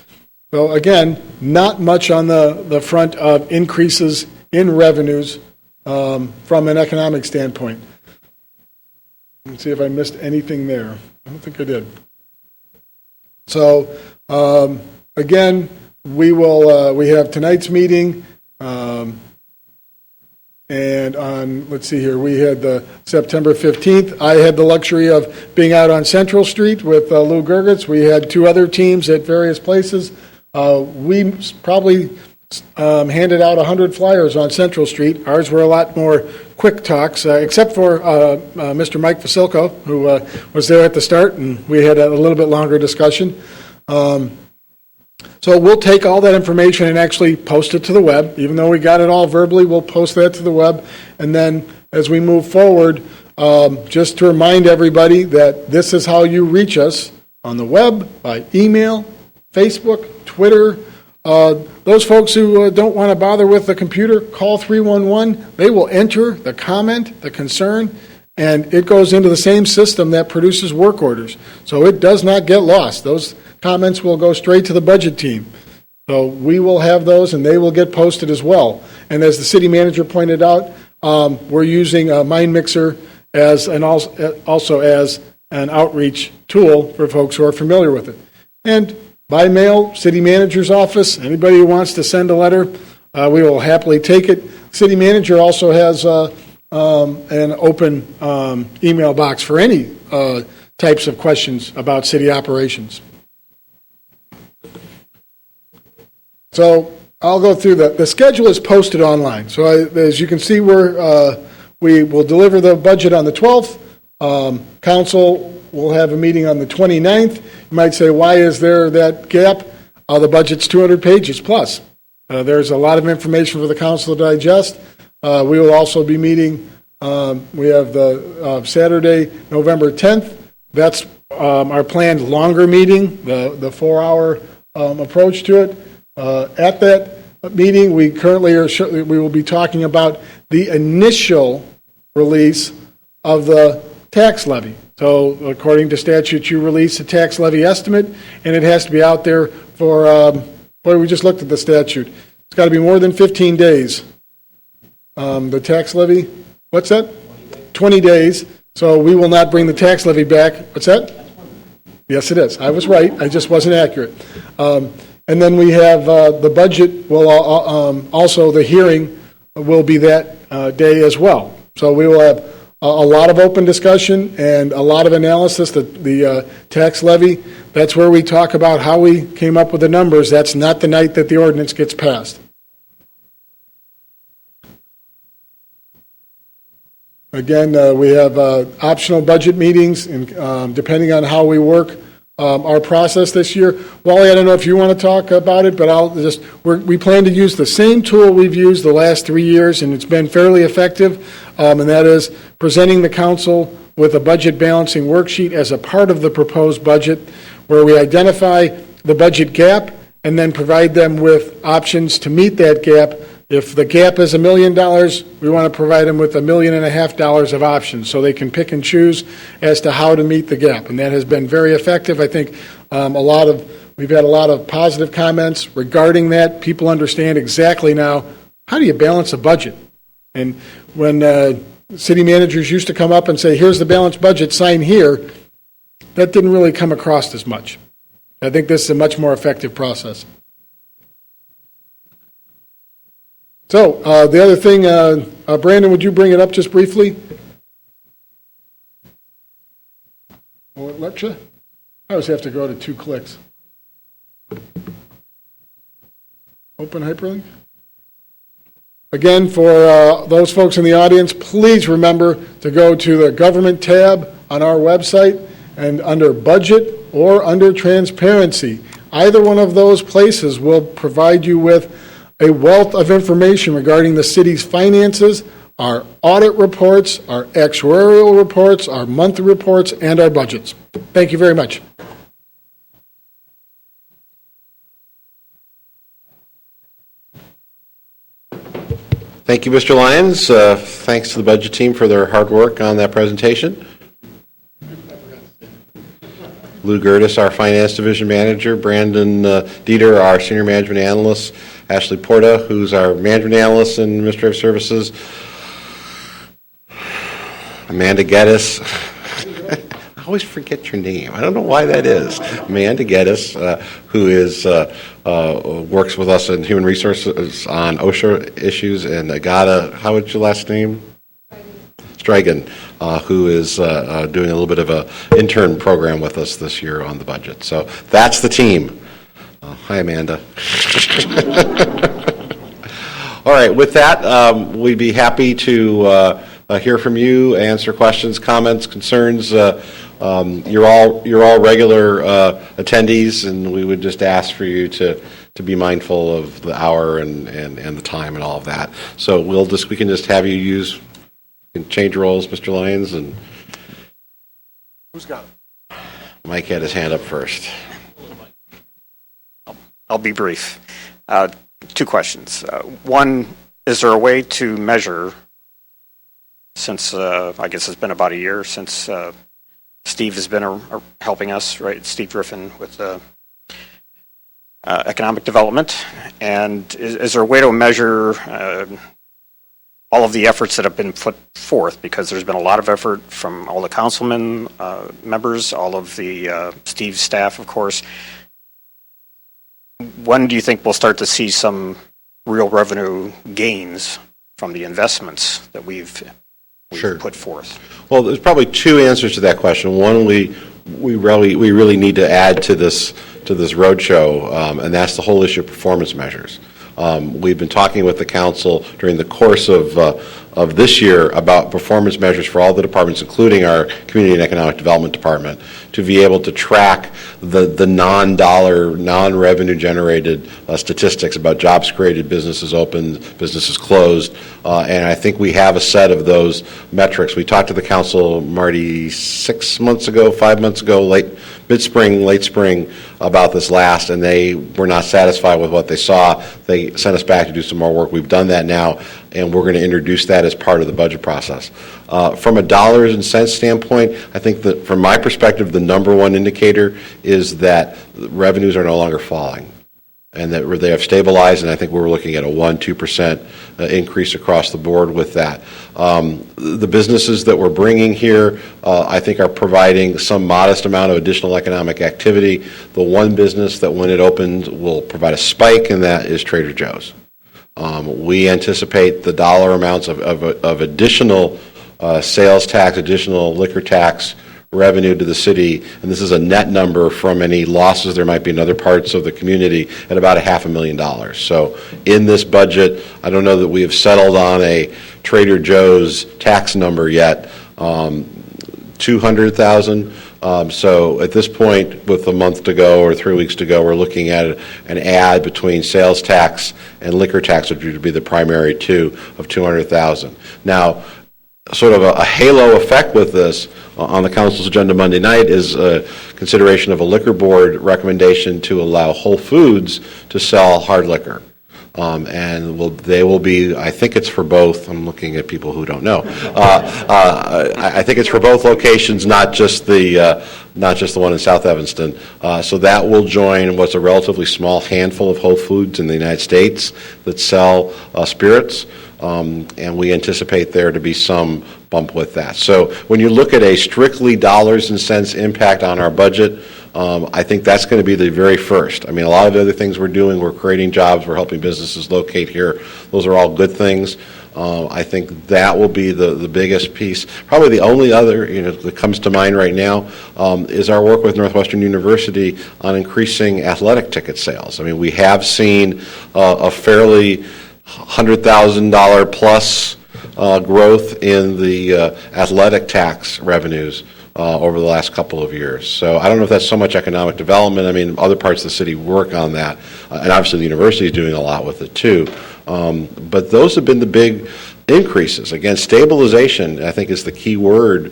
Speaker 3: So again, not much on the front of increases in revenues from an economic standpoint. Let's see if I missed anything there. I don't think I did. So again, we have tonight's meeting, and on, let's see here, we had the September 15th. I had the luxury of being out on Central Street with Lou Gergitz. We had two other teams at various places. We probably handed out 100 flyers on Central Street. Ours were a lot more quick talks, except for Mr. Mike Vasilko, who was there at the start, and we had a little bit longer discussion. So we'll take all that information and actually post it to the web. Even though we got it all verbally, we'll post that to the web. And then as we move forward, just to remind everybody that this is how you reach us on the web, by email, Facebook, Twitter. Those folks who don't want to bother with the computer, call 311. They will enter the comment, the concern, and it goes into the same system that produces work orders. So it does not get lost. Those comments will go straight to the budget team. So we will have those, and they will get posted as well. And as the city manager pointed out, we're using MindMixer as also as an outreach tool for folks who are familiar with it. And by mail, city manager's office, anybody who wants to send a letter, we will happily take it. City manager also has an open email box for any types of questions about city operations. So I'll go through the schedule is posted online. So as you can see, we will deliver the budget on the 12th. Council will have a meeting on the 29th. You might say, why is there that gap? The budget's 200 pages plus. There's a lot of information for the council to digest. We will also be meeting, we have the Saturday, November 10th. That's our planned longer meeting, the 4-hour approach to it. At that meeting, we will be talking about the initial release of the tax levy. So according to statute, you release a tax levy estimate, and it has to be out there for, we just looked at the statute. It's got to be more than 15 days. The tax levy, what's that? 20 days. So we will not bring the tax levy back. What's that? Yes, it is. I was right. I just wasn't accurate. And then we have the budget will also, the hearing will be that day as well. So we will have a lot of open discussion and a lot of analysis. The tax levy, that's where we talk about how we came up with the numbers. That's not the night that the ordinance gets passed. Again, we have optional budget meetings, and depending on how we work our process this year. Wally, I don't know if you want to talk about it, but we plan to use the same tool we've used the last 3 years, and it's been fairly effective, and that is presenting the council with a budget balancing worksheet as a part of the proposed budget, where we identify the budget gap and then provide them with options to meet that gap. If the gap is $1 million, we want to provide them with $1.5 million of options so they can pick and choose as to how to meet the gap. And that has been very effective. I think we've had a lot of positive comments regarding that. People understand exactly now, how do you balance a budget? And when city managers used to come up and say, here's the balanced budget, sign here, that didn't really come across as much. I think this is a much more effective process. So the other thing, Brandon, would you bring it up just briefly? Will it let you? I always have to go to 2 clicks. Open hyperlink. Again, for those folks in the audience, please remember to go to the government tab on our website and under budget or under transparency. Either one of those places will provide you with a wealth of information regarding the city's finances, our audit reports, our actuarial reports, our monthly reports, and our budgets. Thank you very much.
Speaker 1: Thank you, Mr. Lyons. Thanks to the budget team for their hard work on that presentation. Lou Gertis, our Finance Division Manager, Brandon Dieter, our Senior Management Analyst, Ashley Porta, who's our Management Analyst in Administrative Services, Amanda Geddes. I always forget your name. I don't know why that is. Amanda Geddes, who is works with us in Human Resources on OSHA issues, and Agata, how was your last name? Strigan, who is doing a little bit of a intern program with us this year on the budget. So that's the team. Hi, Amanda. All right, with that, we'd be happy to hear from you, answer questions, comments, concerns. You're all regular attendees, and we would just ask for you to be mindful of the hour and the time and all of that. So we can just have you change roles, Mr. Lyons, and
Speaker 2: Who's got it?
Speaker 1: Mike had his hand up first.
Speaker 7: I'll be brief. Two questions. One, is there a way to measure, since I guess it's been about a year since Steve has been helping us, right? Steve Griffin with economic development. And is there a way to measure all of the efforts that have been put forth? Because there's been a lot of effort from all the councilmen, members, all of the Steve's staff, of course. When do you think we'll start to see some real revenue gains from the investments that we've
Speaker 1: Sure.
Speaker 7: put forth?
Speaker 1: Well, there's probably two answers to that question. One, we really need to add to this roadshow, and that's the whole issue of performance measures. We've been talking with the council during the course of this year about performance measures for all the departments, including our Community and Economic Development Department, to be able to track the non-dollar, non-revenue generated statistics about jobs created, businesses opened, businesses closed, and I think we have a set of those metrics. We talked to the council, Marty, 5 months ago, mid-spring, late spring, about this last, and they were not satisfied with what they saw. They sent us back to do some more work. We've done that now, and we're going to introduce that as part of the budget process. From a dollars and cents standpoint, I think that from my perspective, the number one indicator is that revenues are no longer falling, and that they have stabilized, and I think we're looking at a 1-2% increase across the board with that. The businesses that we're bringing here, I think, are providing some modest amount of additional economic activity. The one business that, when it opens, will provide a spike, and that is Trader Joe's. We anticipate the dollar amounts of additional sales tax, additional liquor tax revenue to the city, and this is a net number from any losses there might be in other parts of the community, at about $500,000. So in this budget, I don't know that we have settled on a Trader Joe's tax number yet, $200,000. So at this point, with a month to go or 3 weeks to go, we're looking at an add between sales tax and liquor tax, which would be the primary two, of $200,000. Now, sort of a halo effect with this on the council's agenda Monday night is a consideration of a liquor board recommendation to allow Whole Foods to sell hard liquor. And they will be, I think it's for both, I'm looking at people who don't know. I think it's for both locations, not just the one in South Evanston. So that will join what's a relatively small handful of Whole Foods in the United States that sell spirits. And we anticipate there to be some bump with that. So when you look at a strictly dollars and cents impact on our budget, I think that's going to be the very first. I mean, a lot of the other things we're doing, we're creating jobs, we're helping businesses locate here. Those are all good things. I think that will be the biggest piece. Probably the only other that comes to mind right now is our work with Northwestern University on increasing athletic ticket sales. I mean, we have seen a fairly $100,000 plus growth in the athletic tax revenues over the last couple of years. So I don't know if that's so much economic development. I mean, other parts of the city work on that, and obviously the university is doing a lot with it too. But those have been the big increases. Again, stabilization, I think, is the key word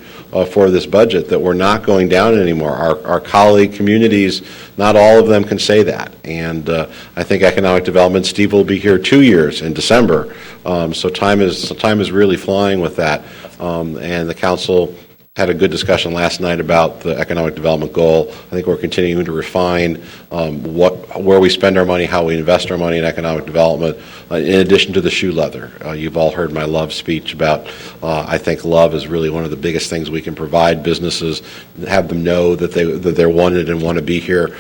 Speaker 1: for this budget, that we're not going down anymore. Our colleague communities, not all of them can say that. And I think economic development, Steve will be here 2 years in December. So time is really flying with that. And the council had a good discussion last night about the economic development goal. I think we're continuing to refine where we spend our money, how we invest our money in economic development, in addition to the shoe leather. You've all heard my love speech about, I think love is really one of the biggest things we can provide businesses, have them know that they're wanted and want to be here.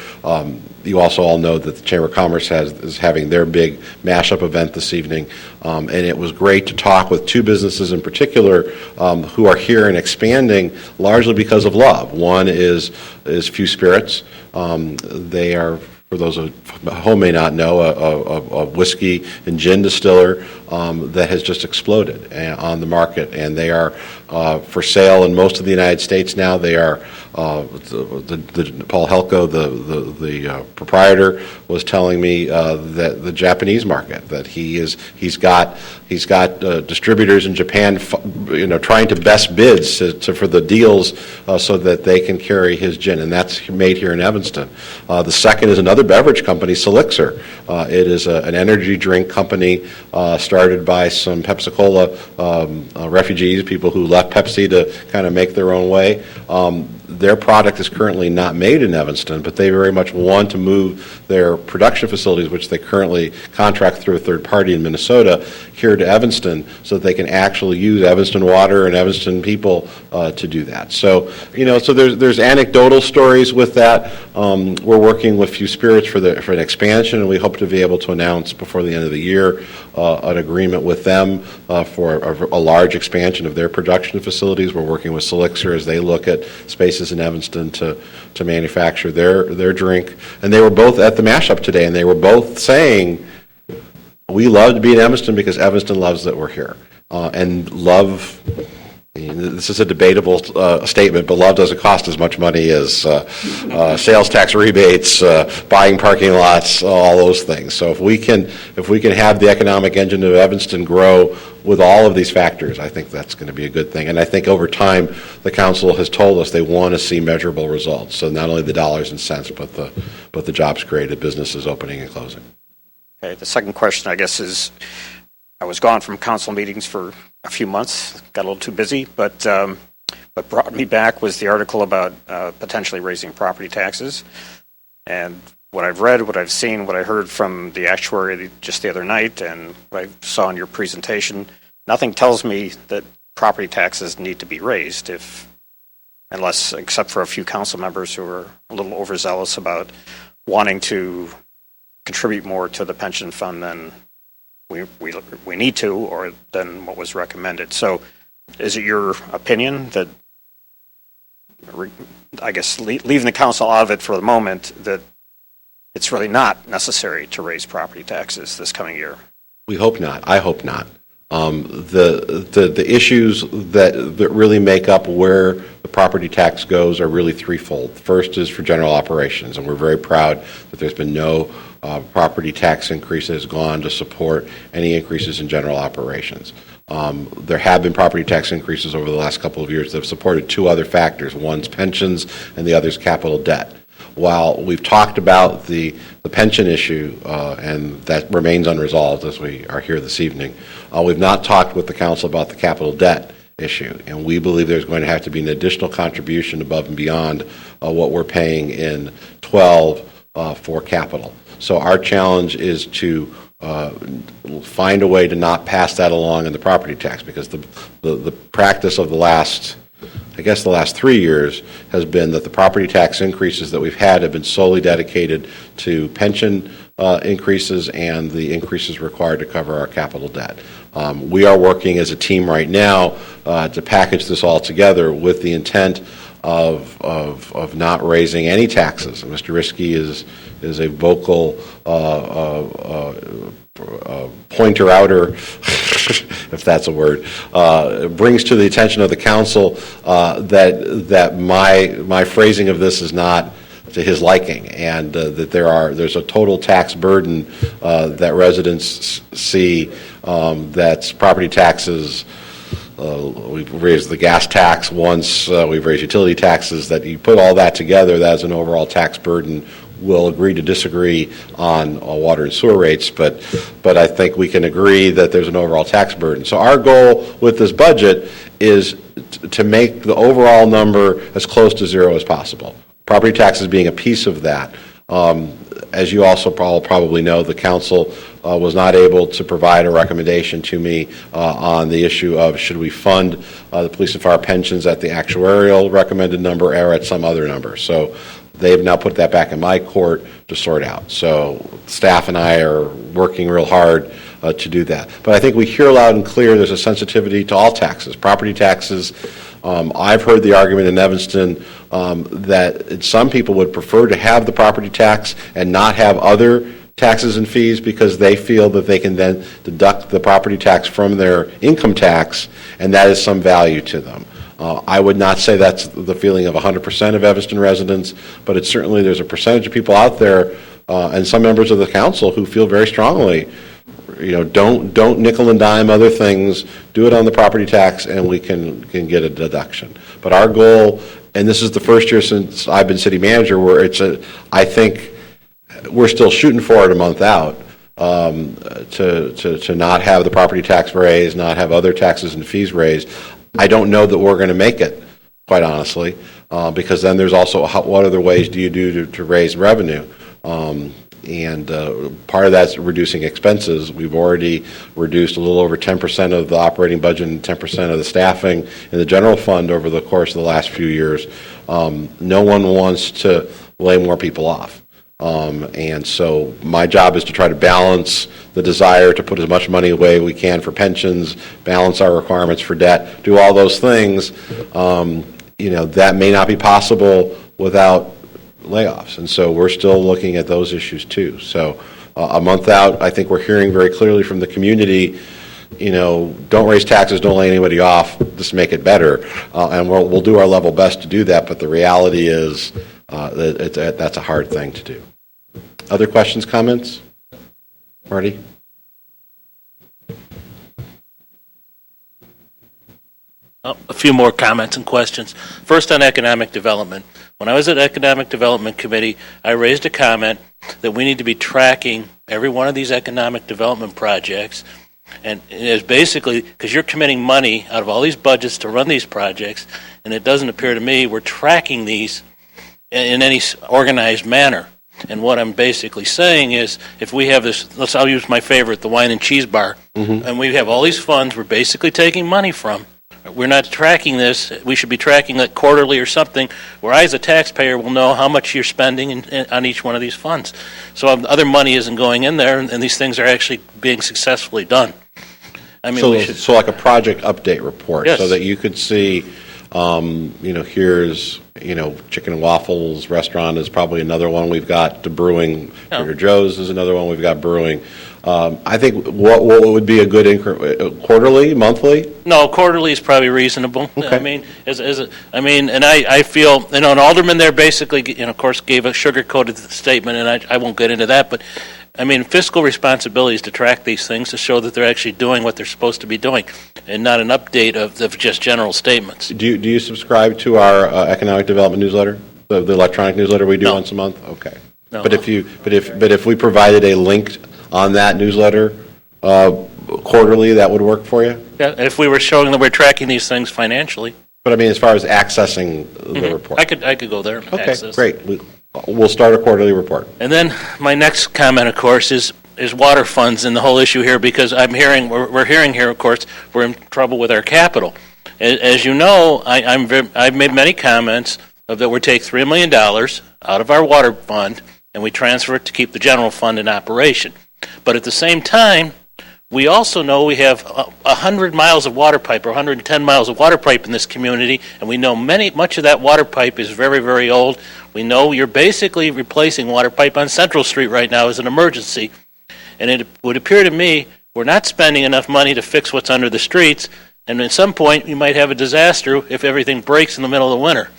Speaker 1: You also all know that the Chamber of Commerce is having their big mashup event this evening, and it was great to talk with two businesses in particular who are here and expanding largely because of love. One is Few Spirits. They are, for those at home may not know, a whiskey and gin distiller that has just exploded on the market, and they are for sale in most of the United States now. They are Paul Helko, the proprietor, was telling me that the Japanese market, that he's got distributors in Japan, trying to best bids for the deals so that they can carry his gin, and that's made here in Evanston. The second is another beverage company, Selixer. It is an energy drink company started by some Pepsi-Cola refugees, people who left Pepsi to kind of make their own way. Their product is currently not made in Evanston, but they very much want to move their production facilities, which they currently contract through a third party in Minnesota, here to Evanston so that they can actually use Evanston water and Evanston people to do that. So, so there's anecdotal stories with that. We're working with Few Spirits for an expansion, and we hope to be able to announce before the end of the year an agreement with them for a large expansion of their production facilities. We're working with Selixer as they look at spaces in Evanston to manufacture their drink. And they were both at the mashup today, and they were both saying, we love to be in Evanston because Evanston loves that we're here. And love, this is a debatable statement, but love doesn't cost as much money as sales tax rebates, buying parking lots, all those things. So if we can have the economic engine of Evanston grow with all of these factors, I think that's going to be a good thing. And I think over time, the council has told us they want to see measurable results. So not only the dollars and cents, but the jobs created, businesses opening and closing.
Speaker 7: Okay, the second question, I guess, is I was gone from council meetings for a few months, got a little too busy, but brought me back was the article about potentially raising property taxes. And what I've read, what I've seen, what I heard from the actuary just the other night, and what I saw in your presentation, nothing tells me that property taxes need to be raised, except for a few council members who are a little overzealous about wanting to contribute more to the pension fund than we need to, or than what was recommended. So is it your opinion that, I guess, leaving the council out of it for the moment, that it's really not necessary to raise property taxes this coming year?
Speaker 1: We hope not. I hope not. The issues that really make up where the property tax goes are really threefold. First is for general operations, and we're very proud that there's been no property tax increase that has gone to support any increases in general operations. There have been property tax increases over the last couple of years that have supported two other factors. One's pensions and the other's capital debt. While we've talked about the pension issue, and that remains unresolved as we are here this evening, we've not talked with the council about the capital debt issue, and we believe there's going to have to be an additional contribution above and beyond what we're paying in 12 for capital. So our challenge is to find a way to not pass that along in the property tax, because the practice of the last 3 years has been that the property tax increases that we've had have been solely dedicated to pension increases and the increases required to cover our capital debt. We are working as a team right now to package this all together with the intent of not raising any taxes. Mr. Riskey is a vocal pointer outer, if that's a word, brings to the attention of the council that my phrasing of this is not to his liking, and that there's a total tax burden that residents see. That's property taxes. We've raised the gas tax once. We've raised utility taxes. That you put all that together, that's an overall tax burden will agree to disagree on water and sewer rates, but I think we can agree that there's an overall tax burden. So our goal with this budget is to make the overall number as close to zero as possible. Property taxes being a piece of that. As you also probably know, the council was not able to provide a recommendation to me on the issue of should we fund the police and fire pensions at the actuarial recommended number or at some other number. So they've now put that back in my court to sort out. So staff and I are working real hard to do that. But I think we hear loud and clear there's a sensitivity to all taxes, property taxes. I've heard the argument in Evanston that some people would prefer to have the property tax and not have other taxes and fees because they feel that they can then deduct the property tax from their income tax, and that is some value to them. I would not say that's the feeling of 100% of Evanston residents, but it's certainly there's a percentage of people out there and some members of the council who feel very strongly, don't nickel and dime other things, do it on the property tax, and we can get a deduction. But our goal, and this is the first year since I've been city manager, where I think we're still shooting for it a month out, to not have the property tax raised, not have other taxes and fees raised. I don't know that we're going to make it, quite honestly, because then there's also what other ways do you do to raise revenue? And part of that's reducing expenses. We've already reduced a little over 10% of the operating budget and 10% of the staffing in the general fund over the course of the last few years. No one wants to lay more people off. And so my job is to try to balance the desire to put as much money away we can for pensions, balance our requirements for debt, do all those things. That may not be possible without layoffs. And so we're still looking at those issues too. So a month out, I think we're hearing very clearly from the community, don't raise taxes, don't lay anybody off, just make it better. And we'll do our level best to do that, but the reality is that's a hard thing to do. Other questions, comments? Marty?
Speaker 5: A few more comments and questions. First on economic development. When I was at Economic Development Committee, I raised a comment that we need to be tracking every one of these economic development projects. And it's basically, because you're committing money out of all these budgets to run these projects, and it doesn't appear to me we're tracking these in any organized manner. And what I'm basically saying is, if we have this, I'll use my favorite, the wine and cheese bar, and we have all these funds we're basically taking money from. We're not tracking this. We should be tracking it quarterly or something, where I, as a taxpayer, will know how much you're spending on each one of these funds. So other money isn't going in there, and these things are actually being successfully done. I mean,
Speaker 1: so like a project update report,
Speaker 5: yes,
Speaker 1: so that you could see, here's, Chicken and Waffles restaurant is probably another one we've got brewing. Trader Joe's is another one we've got brewing. I think what would be a good increment, quarterly, monthly?
Speaker 5: No, quarterly is probably reasonable.
Speaker 1: Okay.
Speaker 5: I mean, and I feel, an alderman there basically, of course, gave a sugar-coated statement, and I won't get into that, but I mean, fiscal responsibility is to track these things to show that they're actually doing what they're supposed to be doing, and not an update of just general statements.
Speaker 1: Do you subscribe to our economic development newsletter, the electronic newsletter we do
Speaker 5: No.
Speaker 1: once a month? Okay.
Speaker 5: No.
Speaker 1: But if we provided a link on that newsletter quarterly, that would work for you?
Speaker 5: Yeah, if we were showing that we're tracking these things financially.
Speaker 1: But I mean, as far as accessing the report.
Speaker 5: I could go there and
Speaker 1: Okay,
Speaker 5: access.
Speaker 1: great. We'll start a quarterly report.
Speaker 5: And then my next comment, of course, is water funds and the whole issue here, because we're hearing here, of course, we're in trouble with our capital. As you know, I've made many comments that we take $3 million out of our water fund and we transfer it to keep the general fund in operation. But at the same time, we also know we have 100 miles of water pipe, or 110 miles of water pipe in this community, and we know much of that water pipe is very, very old. We know you're basically replacing water pipe on Central Street right now as an emergency. And it would appear to me we're not spending enough money to fix what's under the streets, and at some point you might have a disaster if everything breaks in the middle of the winter.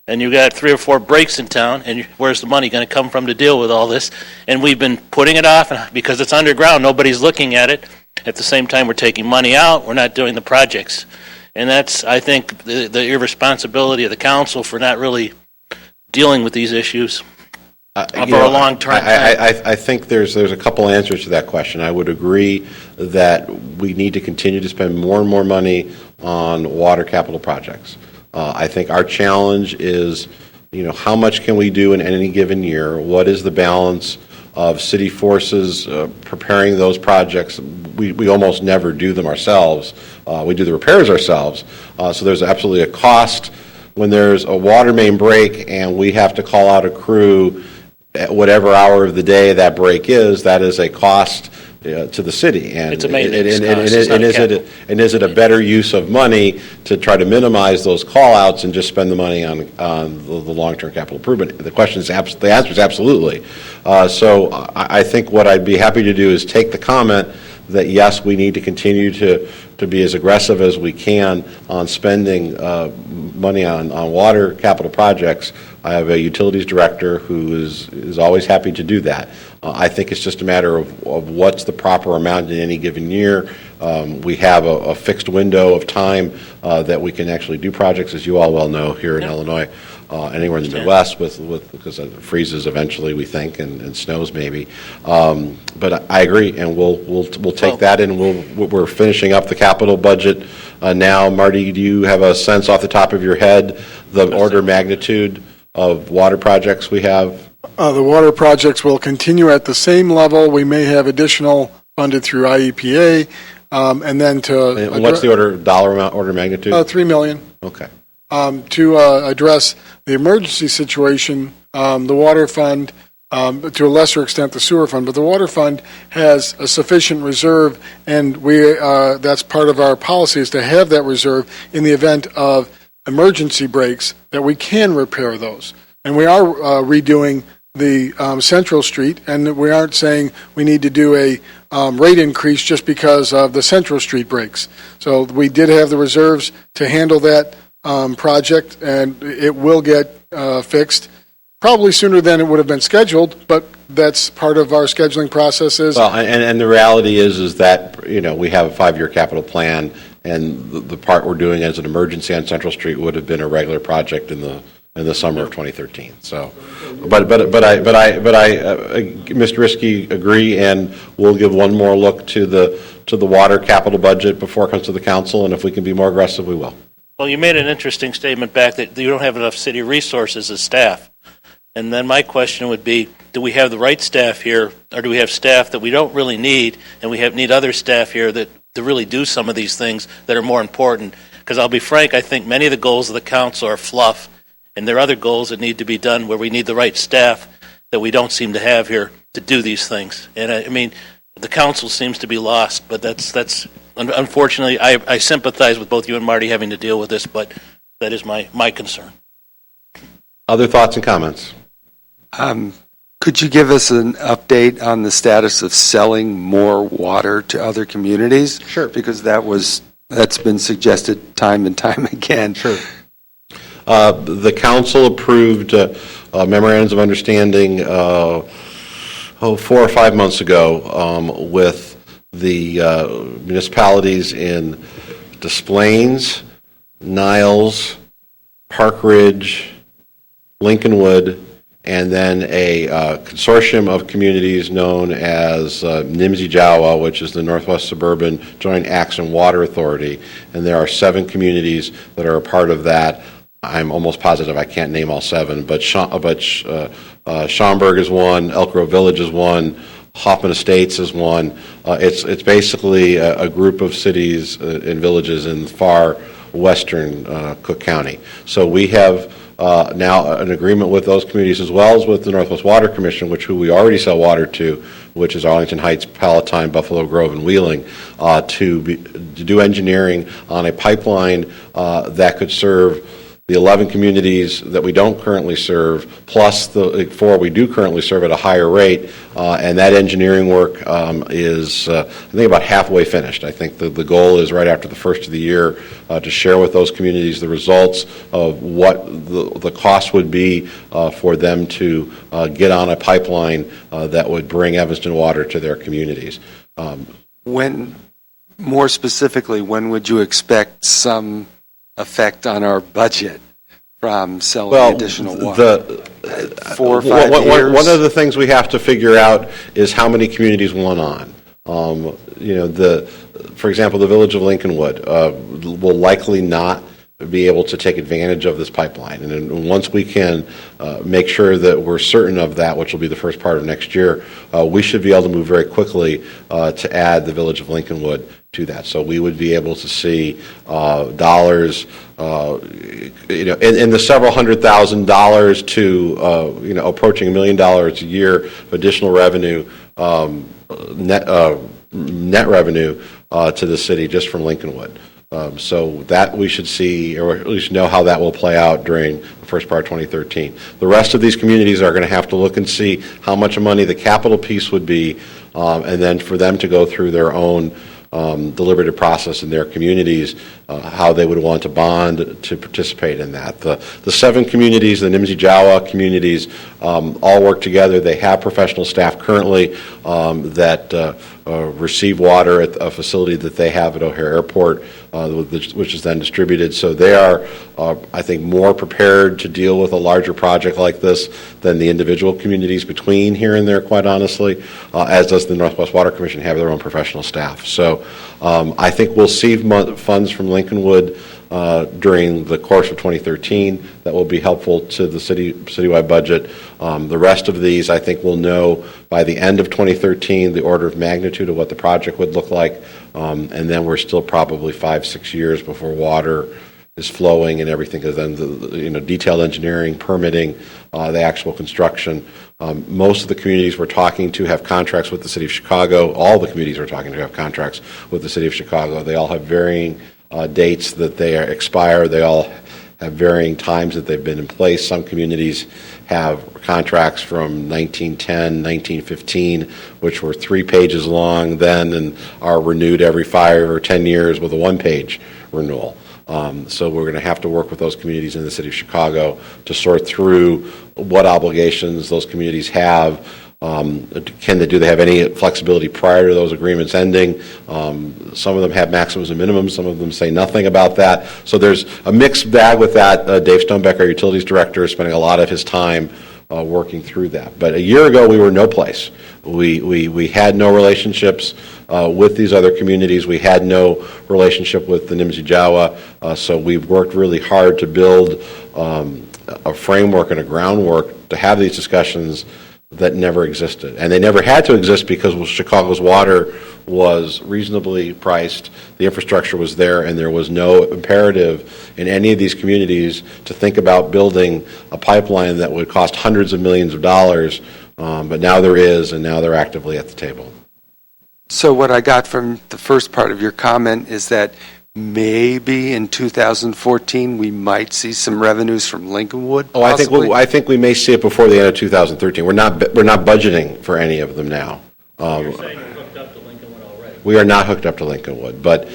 Speaker 5: And you've got 3 or 4 breaks in town, and where's the money going to come from to deal with all this? And we've been putting it off because it's underground. Nobody's looking at it. At the same time, we're taking money out. We're not doing the projects. And that's, I think, the irresponsibility of the council for not really dealing with these issues. for a long-term time?
Speaker 1: I think there's a couple answers to that question. I would agree that we need to continue to spend more and more money on water capital projects. I think our challenge is, how much can we do in any given year? What is the balance of city forces preparing those projects? We almost never do them ourselves. We do the repairs ourselves. So there's absolutely a cost when there's a water main break and we have to call out a crew at whatever hour of the day that break is. That is a cost to the city. And
Speaker 5: It's a maintenance cost. It's not a capital.
Speaker 1: Is it a better use of money to try to minimize those call-outs and just spend the money on the long-term capital improvement? The answer is absolutely. So I think what I'd be happy to do is take the comment that, yes, we need to continue to be as aggressive as we can on spending money on water capital projects. I have a utilities director who is always happy to do that. I think it's just a matter of what's the proper amount in any given year. We have a fixed window of time that we can actually do projects, as you all well know, here in Illinois, anywhere in the Midwest, because it freezes eventually, we think, and snows maybe. But I agree, and we'll take that, and we're finishing up the capital budget now. Marty, do you have a sense off the top of your head the order of magnitude of water projects we have?
Speaker 3: The water projects will continue at the same level. We may have additional funded through IEPA, and then to...
Speaker 1: And what's the dollar amount, order of magnitude?
Speaker 3: $3 million.
Speaker 1: Okay.
Speaker 3: To address the emergency situation, the water fund, to a lesser extent the sewer fund, but the water fund has a sufficient reserve, and that's part of our policy is to have that reserve in the event of emergency breaks, that we can repair those. And we are redoing the Central Street, and we aren't saying we need to do a rate increase just because of the Central Street breaks. So we did have the reserves to handle that project, and it will get fixed probably sooner than it would have been scheduled, but that's part of our scheduling processes.
Speaker 1: Well, and the reality is that, we have a 5-year capital plan, and the part we're doing as an emergency on Central Street would have been a regular project in the summer of 2013. So, but I, Mr. Risky, agree, and we'll give one more look to the water capital budget before it comes to the council, and if we can be more aggressive, we will.
Speaker 5: Well, you made an interesting statement back that you don't have enough city resources as staff. And then my question would be, do we have the right staff here, or do we have staff that we don't really need, and we need other staff here to really do some of these things that are more important? Because I'll be frank, I think many of the goals of the council are fluff, and there are other goals that need to be done where we need the right staff that we don't seem to have here to do these things. And I mean, the council seems to be lost, but that's unfortunately, I sympathize with both you and Marty having to deal with this, but that is my concern.
Speaker 1: Other thoughts and comments?
Speaker 6: Could you give us an update on the status of selling more water to other communities?
Speaker 1: Sure.
Speaker 6: Because that's been suggested time and time again.
Speaker 1: Sure. The council approved memorandums of understanding 4 or 5 months ago with the municipalities in Des Plaines, Niles, Park Ridge, Lincolnwood, and then a consortium of communities known as Nimsy-Jawa, which is the Northwest Suburban Joint Action Water Authority. And there are 7 communities that are a part of that. I'm almost positive I can't name all 7, but Schaumburg is one, Elk Grove Village is one, Hoffman Estates is one. It's basically a group of cities and villages in far western Cook County. So we have now an agreement with those communities as well as with the Northwest Water Commission, who we already sell water to, which is Arlington Heights, Palatine, Buffalo Grove, and Wheeling, to do engineering on a pipeline that could serve the 11 communities that we don't currently serve, plus the 4 we do currently serve at a higher rate, and that engineering work is, I think, about halfway finished. I think the goal is right after the first of the year to share with those communities the results of what the cost would be for them to get on a pipeline that would bring Evanston water to their communities.
Speaker 6: More specifically, when would you expect some effect on our budget from selling
Speaker 1: Well,
Speaker 6: additional water? 4 or 5 years?
Speaker 1: One of the things we have to figure out is how many communities want on. For example, the village of Lincolnwood will likely not be able to take advantage of this pipeline. And then once we can make sure that we're certain of that, which will be the first part of next year, we should be able to move very quickly to add the village of Lincolnwood to that. So we would be able to see dollars, in the several $100,000 to, approaching $1 million a year of additional revenue, net revenue to the city just from Lincolnwood. So that we should see, or at least know how that will play out during the first part of 2013. The rest of these communities are going to have to look and see how much money the capital piece would be, and then for them to go through their own deliberative process in their communities, how they would want to bond to participate in that. The 7 communities, the Nimsi-Jawa communities, all work together. They have professional staff currently that receive water at a facility that they have at O'Hare Airport, which is then distributed. So they are, I think, more prepared to deal with a larger project like this than the individual communities between here and there, quite honestly, as does the Northwest Water Commission have their own professional staff. So I think we'll see funds from Lincolnwood during the course of 2013 that will be helpful to the citywide budget. The rest of these, I think, we'll know by the end of 2013 the order of magnitude of what the project would look like, and then we're still probably 5-6 years before water is flowing and everything, because then the detailed engineering, permitting, the actual construction. Most of the communities we're talking to have contracts with the City of Chicago. All the communities we're talking to have contracts with the City of Chicago. They all have varying dates that they expire. They all have varying times that they've been in place. Some communities have contracts from 1910, 1915, which were 3 pages long then and are renewed every 5 or 10 years with a 1-page renewal. So we're going to have to work with those communities in the City of Chicago to sort through what obligations those communities have. Do they have any flexibility prior to those agreements ending? Some of them have maximums and minimums. Some of them say nothing about that. So there's a mixed bag with that. Dave Stonebeck, our utilities director, is spending a lot of his time working through that. But a year ago, we were no place. We had no relationships with these other communities. We had no relationship with the Nimsi-Jawa. So we've worked really hard to build a framework and a groundwork to have these discussions that never existed. And they never had to exist because Chicago's water was reasonably priced, the infrastructure was there, and there was no imperative in any of these communities to think about building a pipeline that would cost hundreds of millions of dollars, but now there is, and now they're actively at the table.
Speaker 6: So what I got from the first part of your comment is that maybe in 2014 we might see some revenues from Lincolnwood.
Speaker 1: Oh, I think we may see it before the end of 2013. We're not budgeting for any of them now.
Speaker 5: You're saying you're hooked up to Lincolnwood already.
Speaker 1: We are not hooked up to Lincolnwood, but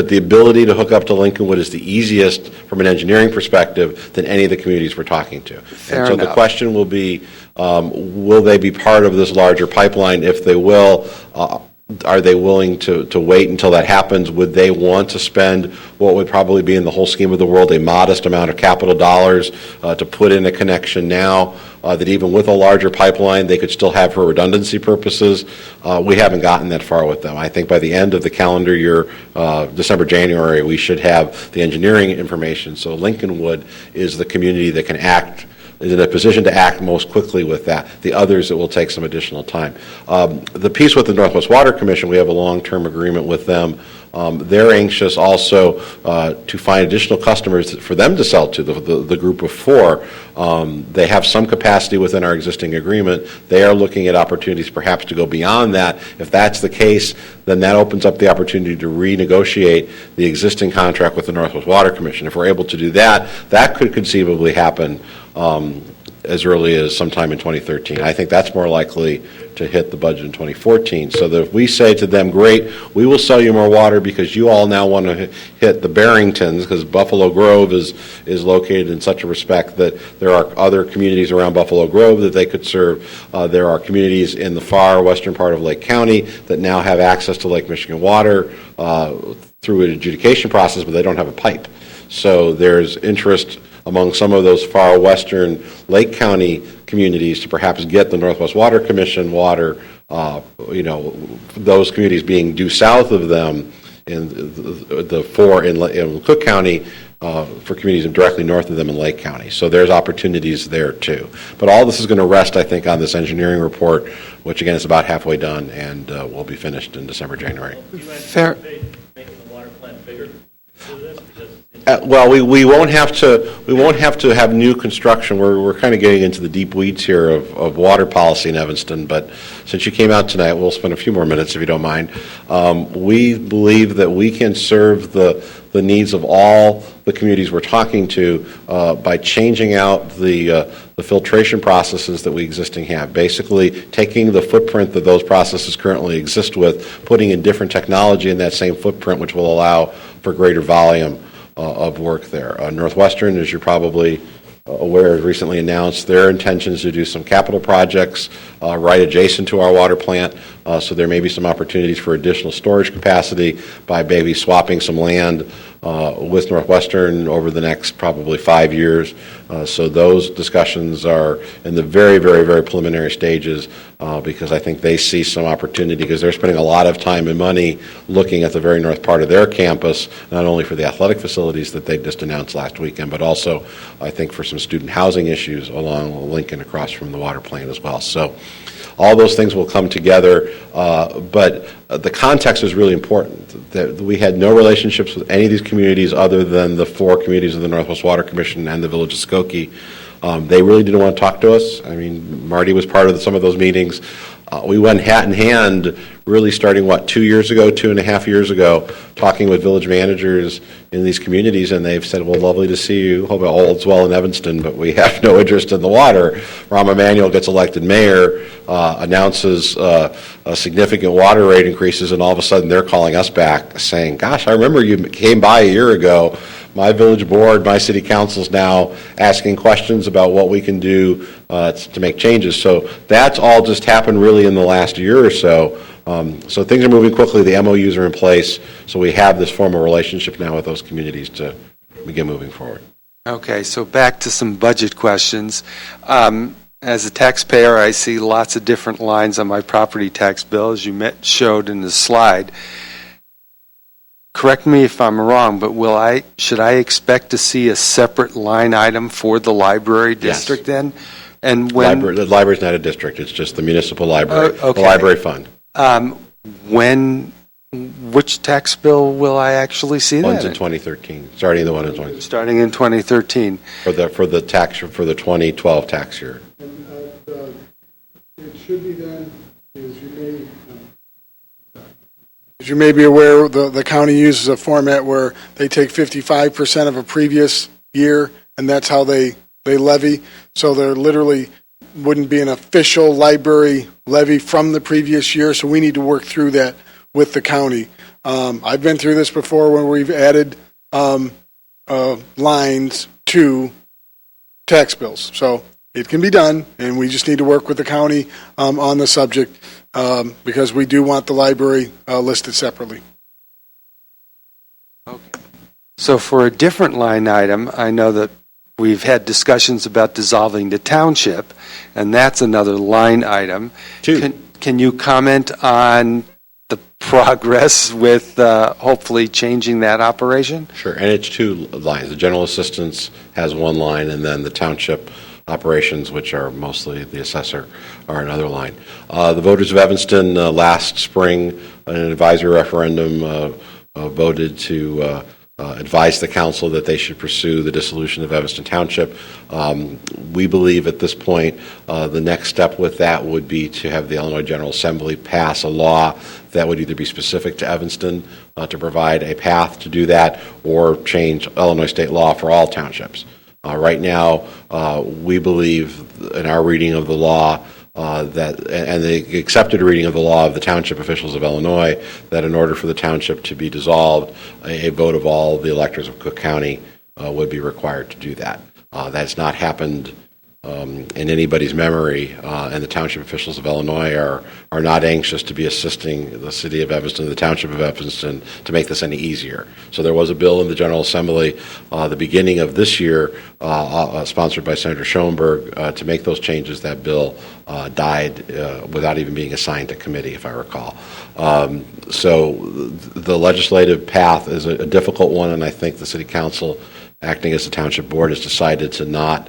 Speaker 1: the ability to hook up to Lincolnwood is the easiest from an engineering perspective than any of the communities we're talking to.
Speaker 6: Fair
Speaker 1: and so
Speaker 6: enough.
Speaker 1: The question will be, will they be part of this larger pipeline? If they will, are they willing to wait until that happens? Would they want to spend what would probably be in the whole scheme of the world a modest amount of capital dollars to put in a connection now that even with a larger pipeline they could still have for redundancy purposes? We haven't gotten that far with them. I think by the end of the calendar year, December, January, we should have the engineering information. So Lincolnwood is the community that can act, is in a position to act most quickly with that. The others, it will take some additional time. The piece with the Northwest Water Commission, we have a long-term agreement with them. They're anxious also to find additional customers for them to sell to, the group of 4. They have some capacity within our existing agreement. They are looking at opportunities perhaps to go beyond that. If that's the case, then that opens up the opportunity to renegotiate the existing contract with the Northwest Water Commission. If we're able to do that, that could conceivably happen as early as sometime in 2013. I think that's more likely to hit the budget in 2014. So that if we say to them, great, we will sell you more water because you all now want to hit the Barringtons, because Buffalo Grove is located in such a respect that there are other communities around Buffalo Grove that they could serve. There are communities in the far western part of Lake County that now have access to Lake Michigan water through an adjudication process, but they don't have a pipe. So there's interest among some of those far western Lake County communities to perhaps get the Northwest Water Commission water, those communities being due south of them in the four in Cook County, for communities directly north of them in Lake County. So there's opportunities there too. But all this is going to rest, I think, on this engineering report, which again is about halfway done and will be finished in December, January.
Speaker 6: Fair.
Speaker 5: Making the water plant bigger for this?
Speaker 1: Well, we won't have to have new construction. We're kind of getting into the deep weeds here of water policy in Evanston. But since you came out tonight, we'll spend a few more minutes if you don't mind. We believe that we can serve the needs of all the communities we're talking to by changing out the filtration processes that we existing have. Basically, taking the footprint that those processes currently exist with, putting in different technology in that same footprint, which will allow for greater volume of work there. Northwestern, as you're probably aware, has recently announced their intentions to do some capital projects right adjacent to our water plant. So there may be some opportunities for additional storage capacity by maybe swapping some land with Northwestern over the next probably 5 years. So those discussions are in the very, very, very preliminary stages because I think they see some opportunity because they're spending a lot of time and money looking at the very north part of their campus, not only for the athletic facilities that they just announced last weekend, but also I think for some student housing issues along Lincoln across from the water plant as well. So all those things will come together, but the context is really important. That we had no relationships with any of these communities other than the 4 communities of the Northwest Water Commission and the Village of Skokie. They really didn't want to talk to us. I mean, Marty was part of some of those meetings. We went hat in hand, really starting, 2.5 years ago, talking with village managers in these communities, and they've said, well, lovely to see you. Hope all's well in Evanston, but we have no interest in the water. Rahm Emanuel gets elected mayor, announces significant water rate increases, and all of a sudden they're calling us back saying, gosh, I remember you came by a year ago. My village board, my city council's now asking questions about what we can do to make changes. So that's all just happened really in the last year or so. So things are moving quickly. The MOUs are in place. So we have this formal relationship now with those communities to begin moving forward.
Speaker 6: Okay, so back to some budget questions. As a taxpayer, I see lots of different lines on my property tax bill, as you showed in the slide. Correct me if I'm wrong, but should I expect to see a separate line item for the library district then? And when
Speaker 1: The library's not a district, it's just the municipal library,
Speaker 6: okay.
Speaker 1: The library fund.
Speaker 6: Which tax bill will I actually see that?
Speaker 1: One's in 2013, starting the one in 2013.
Speaker 6: Starting in 2013.
Speaker 1: For the 2012 tax year.
Speaker 3: And it should be then, as you may be aware, the county uses a format where they take 55% of a previous year, and that's how they levy. So there literally wouldn't be an official library levy from the previous year, so we need to work through that with the county. I've been through this before when we've added lines to tax bills. So it can be done, and we just need to work with the county on the subject because we do want the library listed separately.
Speaker 6: Okay. So for a different line item, I know that we've had discussions about dissolving the township, and that's another line item. Can you comment on the progress with hopefully changing that operation?
Speaker 1: Sure, and it's 2 lines. The general assistance has 1 line, and then the township operations, which are mostly the assessor, are another line. The voters of Evanston last spring, in an advisory referendum, voted to advise the council that they should pursue the dissolution of Evanston Township. We believe at this point the next step with that would be to have the Illinois General Assembly pass a law that would either be specific to Evanston to provide a path to do that or change Illinois state law for all townships. Right now, we believe in our reading of the law that, and the accepted reading of the law of the township officials of Illinois, that in order for the township to be dissolved, a vote of all the electors of Cook County would be required to do that. That's not happened in anybody's memory, and the township officials of Illinois are not anxious to be assisting the city of Evanston, the township of Evanston, to make this any easier. So there was a bill in the General Assembly the beginning of this year, sponsored by Senator Schoenberg, to make those changes. That bill died without even being assigned to committee, if I recall. So the legislative path is a difficult one, and I think the City Council, acting as the Township Board, has decided to not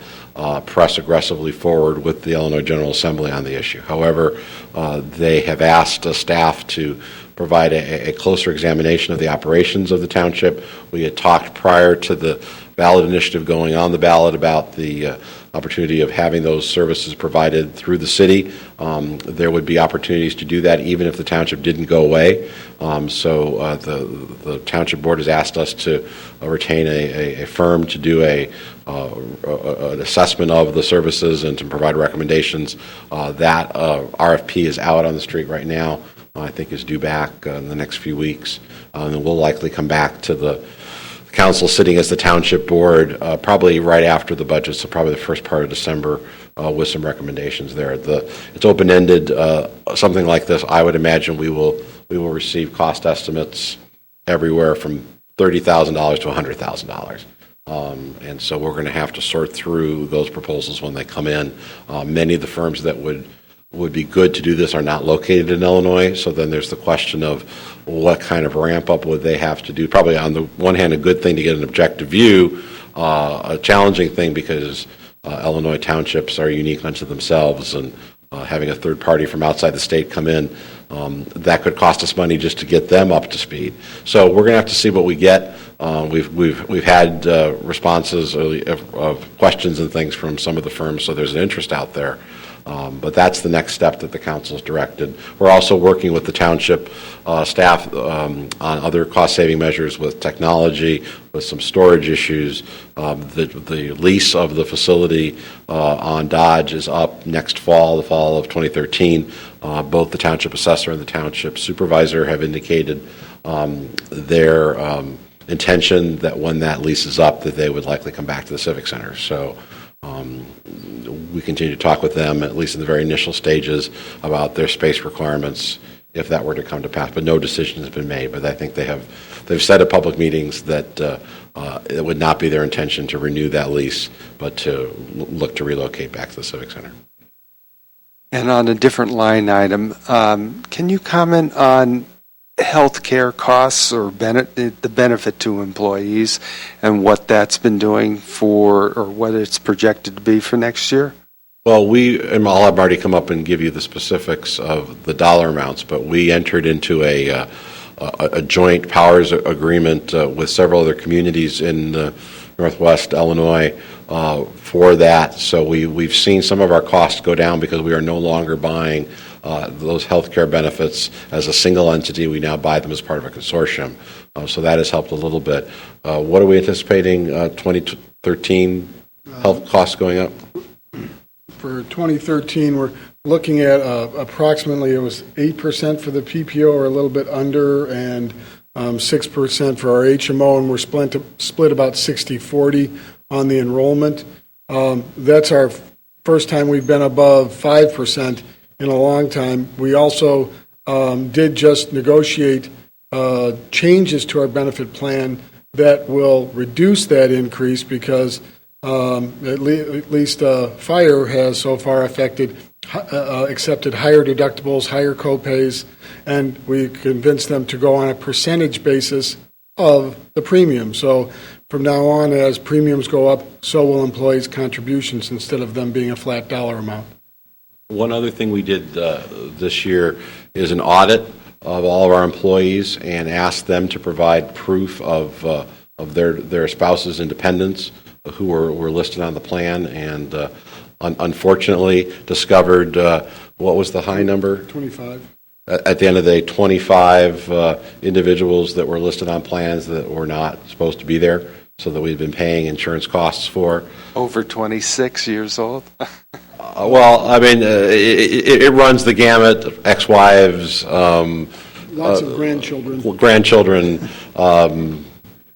Speaker 1: press aggressively forward with the Illinois General Assembly on the issue. However, they have asked staff to provide a closer examination of the operations of the township. We had talked prior to the ballot initiative going on the ballot about the opportunity of having those services provided through the city. There would be opportunities to do that even if the township didn't go away. So the Township Board has asked us to retain a firm to do an assessment of the services and to provide recommendations. That RFP is out on the street right now. I think is due back in the next few weeks. And we'll likely come back to the council sitting as the Township Board probably right after the budget, so probably the first part of December, with some recommendations there. It's open-ended. Something like this, I would imagine we will receive cost estimates everywhere from $30,000 to $100,000. And so we're going to have to sort through those proposals when they come in. Many of the firms that would be good to do this are not located in Illinois, so then there's the question of what kind of ramp up would they have to do. Probably on the one hand a good thing to get an objective view, a challenging thing because Illinois townships are unique unto themselves, and having a third party from outside the state come in, that could cost us money just to get them up to speed. So we're going to have to see what we get. We've had responses of questions and things from some of the firms, so there's an interest out there. But that's the next step that the council's directed. We're also working with the township staff on other cost-saving measures with technology, with some storage issues. The lease of the facility on Dodge is up next fall, the fall of 2013. Both the township assessor and the township supervisor have indicated their intention that when that lease is up, that they would likely come back to the Civic Center. So we continue to talk with them, at least in the very initial stages, about their space requirements if that were to come to pass. But no decision has been made. But I think they've said at public meetings that it would not be their intention to renew that lease, but to look to relocate back to the Civic Center.
Speaker 6: And on a different line item, can you comment on health care costs or the benefit to employees and what that's been doing for, or what it's projected to be for next year?
Speaker 1: Well, and I'll have Marty come up and give you the specifics of the dollar amounts, but we entered into a joint powers agreement with several other communities in Northwest Illinois for that. So we've seen some of our costs go down because we are no longer buying those health care benefits as a single entity. We now buy them as part of a consortium. So that has helped a little bit. What are we anticipating 2013 health costs going up?
Speaker 3: For 2013, we're looking at approximately, it was 8% for the PPO, or a little bit under, and 6% for our HMO, and we're split about 60-40 on the enrollment. That's our first time we've been above 5% in a long time. We also did just negotiate changes to our benefit plan that will reduce that increase because at least fire has so far accepted higher deductibles, higher co-pays, and we convinced them to go on a percentage basis of the premium. So from now on, as premiums go up, so will employees' contributions instead of them being a flat dollar amount.
Speaker 1: One other thing we did this year is an audit of all of our employees and asked them to provide proof of their spouse's independence who were listed on the plan, and unfortunately discovered, what was the high number?
Speaker 3: 25.
Speaker 1: At the end of the day, 25 individuals that were listed on plans that were not supposed to be there, so that we've been paying insurance costs for.
Speaker 6: Over 26 years old?
Speaker 1: Well, I mean, it runs the gamut, ex-wives.
Speaker 3: Lots of grandchildren.
Speaker 1: Grandchildren.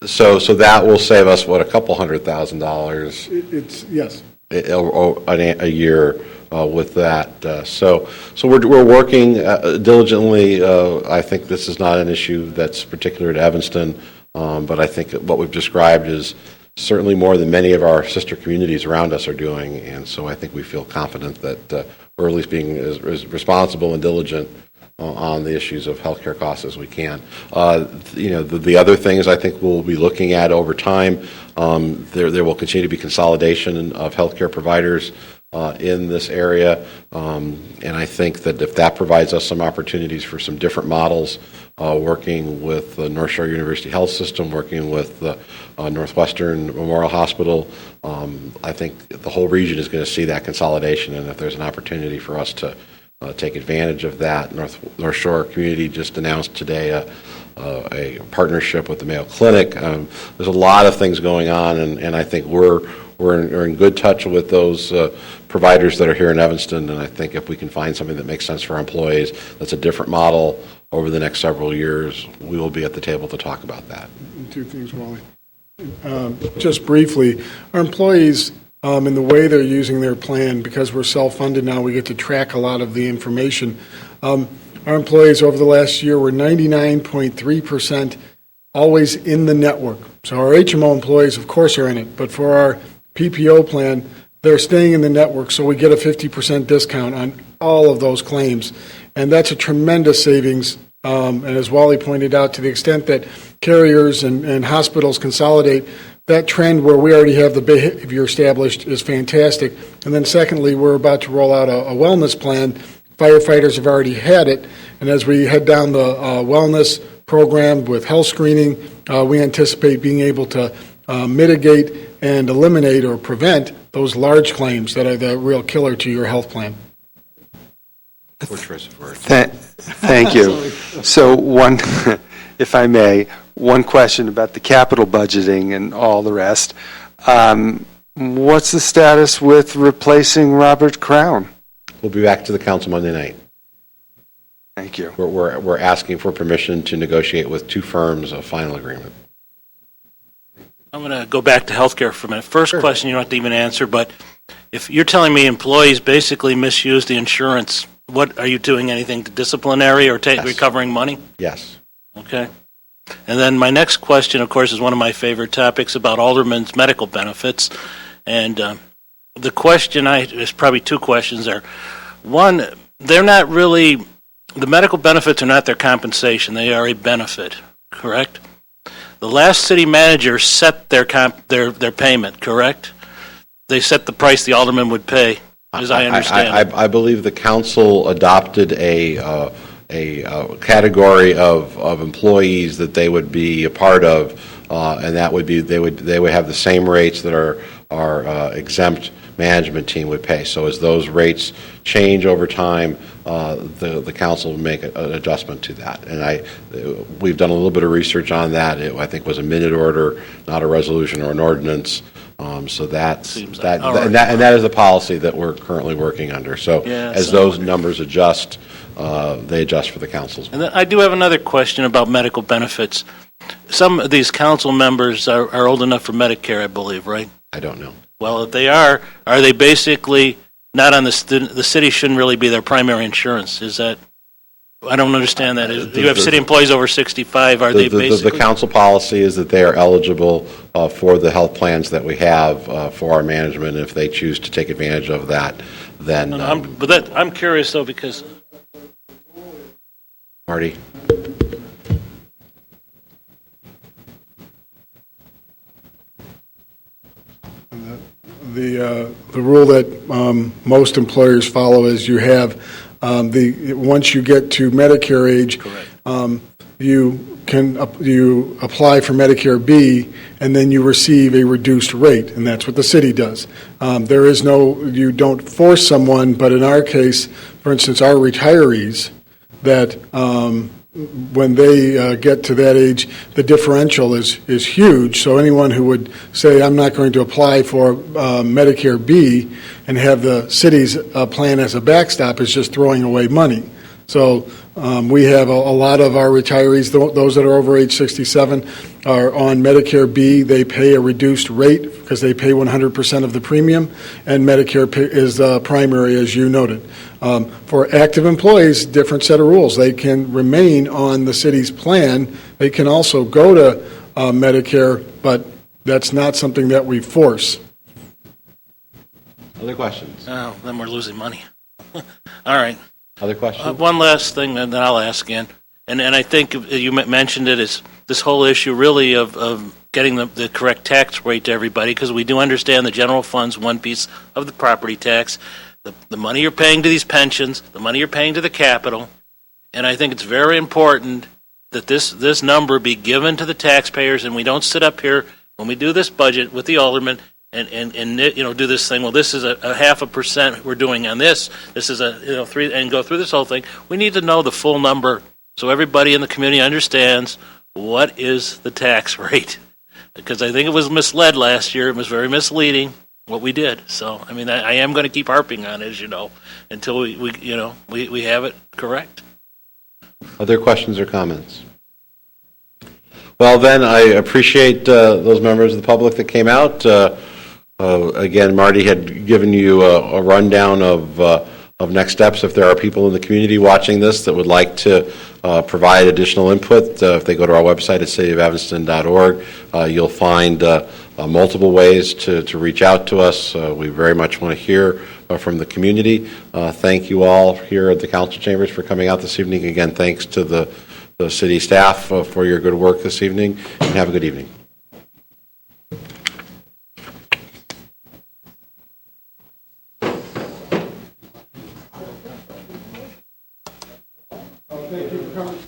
Speaker 1: So that will save us, what, a couple $100,000?
Speaker 3: It's yes.
Speaker 1: a year with that. So we're working diligently. I think this is not an issue that's particular to Evanston, but I think what we've described is certainly more than many of our sister communities around us are doing, and so I think we feel confident that we're at least being as responsible and diligent on the issues of healthcare costs as we can. The other things I think we'll be looking at over time, there will continue to be consolidation of healthcare providers in this area, and I think that if that provides us some opportunities for some different models, working with the North Shore University Health System, working with the Northwestern Memorial Hospital, I think the whole region is going to see that consolidation, and if there's an opportunity for us to take advantage of that. North Shore community just announced today a partnership with the Mayo Clinic. There's a lot of things going on, and I think we're in good touch with those providers that are here in Evanston, and I think if we can find something that makes sense for our employees, that's a different model over the next several years, we will be at the table to talk about that.
Speaker 3: Two things, Wally. Just briefly, our employees, in the way they're using their plan, because we're self-funded now, we get to track a lot of the information. Our employees over the last year were 99.3% always in the network. So our HMO employees, of course, are in it, but for our PPO plan, they're staying in the network, so we get a 50% discount on all of those claims. And that's a tremendous savings. And as Wally pointed out, to the extent that carriers and hospitals consolidate, that trend where we already have the behavior established is fantastic. And then secondly, we're about to roll out a wellness plan. Firefighters have already had it. And as we head down the wellness program with health screening, we anticipate being able to mitigate and eliminate or prevent those large claims that are the real killer to your health plan.
Speaker 1: Poor choice of words.
Speaker 6: Thank you. So one, if I may, one question about the capital budgeting and all the rest. What's the status with replacing Robert Crown?
Speaker 1: We'll be back to the council Monday night.
Speaker 6: Thank you.
Speaker 1: We're asking for permission to negotiate with two firms a final agreement.
Speaker 5: I'm going to go back to healthcare for a minute. First question you don't have to even answer, but if you're telling me employees basically misuse the insurance, what are you doing? Anything disciplinary or recovering money?
Speaker 1: Yes.
Speaker 5: Okay. And then my next question, of course, is one of my favorite topics about aldermen's medical benefits. And the question there's probably two questions there. One, they're not really, the medical benefits are not their compensation. They are a benefit, correct? The last city manager set their payment, correct? They set the price the alderman would pay, as I understand it.
Speaker 1: I believe the council adopted a category of employees that they would be a part of, and that would be they would have the same rates that our exempt management team would pay. So as those rates change over time, the council will make an adjustment to that. And we've done a little bit of research on that. It, I think, was a minute order, not a resolution or an ordinance. So that is the policy that we're currently working under. So as those numbers adjust, they adjust for the council's.
Speaker 5: And then I do have another question about medical benefits. Some of these council members are old enough for Medicare, I believe, right?
Speaker 1: I don't know.
Speaker 5: Well, if they are they basically not on the city shouldn't really be their primary insurance? Is that, I don't understand that. You have city employees over 65, are they basically?
Speaker 1: The council policy is that they are eligible for the health plans that we have for our management. If they choose to take advantage of that, then...
Speaker 5: I'm curious, though, because...
Speaker 1: Marty?
Speaker 3: The rule that most employers follow is you have once you get to Medicare age, you apply for Medicare B, and then you receive a reduced rate, and that's what the city does. You don't force someone, but in our case, for instance, our retirees, that when they get to that age, the differential is huge. So anyone who would say, I'm not going to apply for Medicare B and have the city's plan as a backstop is just throwing away money. So we have a lot of our retirees, those that are over age 67, are on Medicare B. They pay a reduced rate because they pay 100% of the premium, and Medicare is primary, as you noted. For active employees, different set of rules. They can remain on the city's plan. They can also go to Medicare, but that's not something that we force.
Speaker 1: Other questions?
Speaker 5: Oh, then we're losing money. All right.
Speaker 1: Other questions?
Speaker 5: One last thing, and then I'll ask again. And I think you mentioned it, is this whole issue really of getting the correct tax rate to everybody, because we do understand the general fund's one piece of the property tax, the money you're paying to these pensions, the money you're paying to the capital, and I think it's very important that this number be given to the taxpayers, and we don't sit up here when we do this budget with the aldermen and do this thing. Well, this is a 0.5% we're doing on this. This is a 3, and go through this whole thing. We need to know the full number so everybody in the community understands what is the tax rate. Because I think it was misled last year. It was very misleading what we did. So I mean, I am going to keep harping on it, as you know, until we have it correct.
Speaker 1: Other questions or comments? Well, then, I appreciate those members of the public that came out. Again, Marty had given you a rundown of next steps. If there are people in the community watching this that would like to provide additional input, if they go to our website at cityoфevanston.org, you'll find multiple ways to reach out to us. We very much want to hear from the community. Thank you all here at the council chambers for coming out this evening. Again, thanks to the city staff for your good work this evening, and have a good evening.
Speaker 3: Thank you for coming.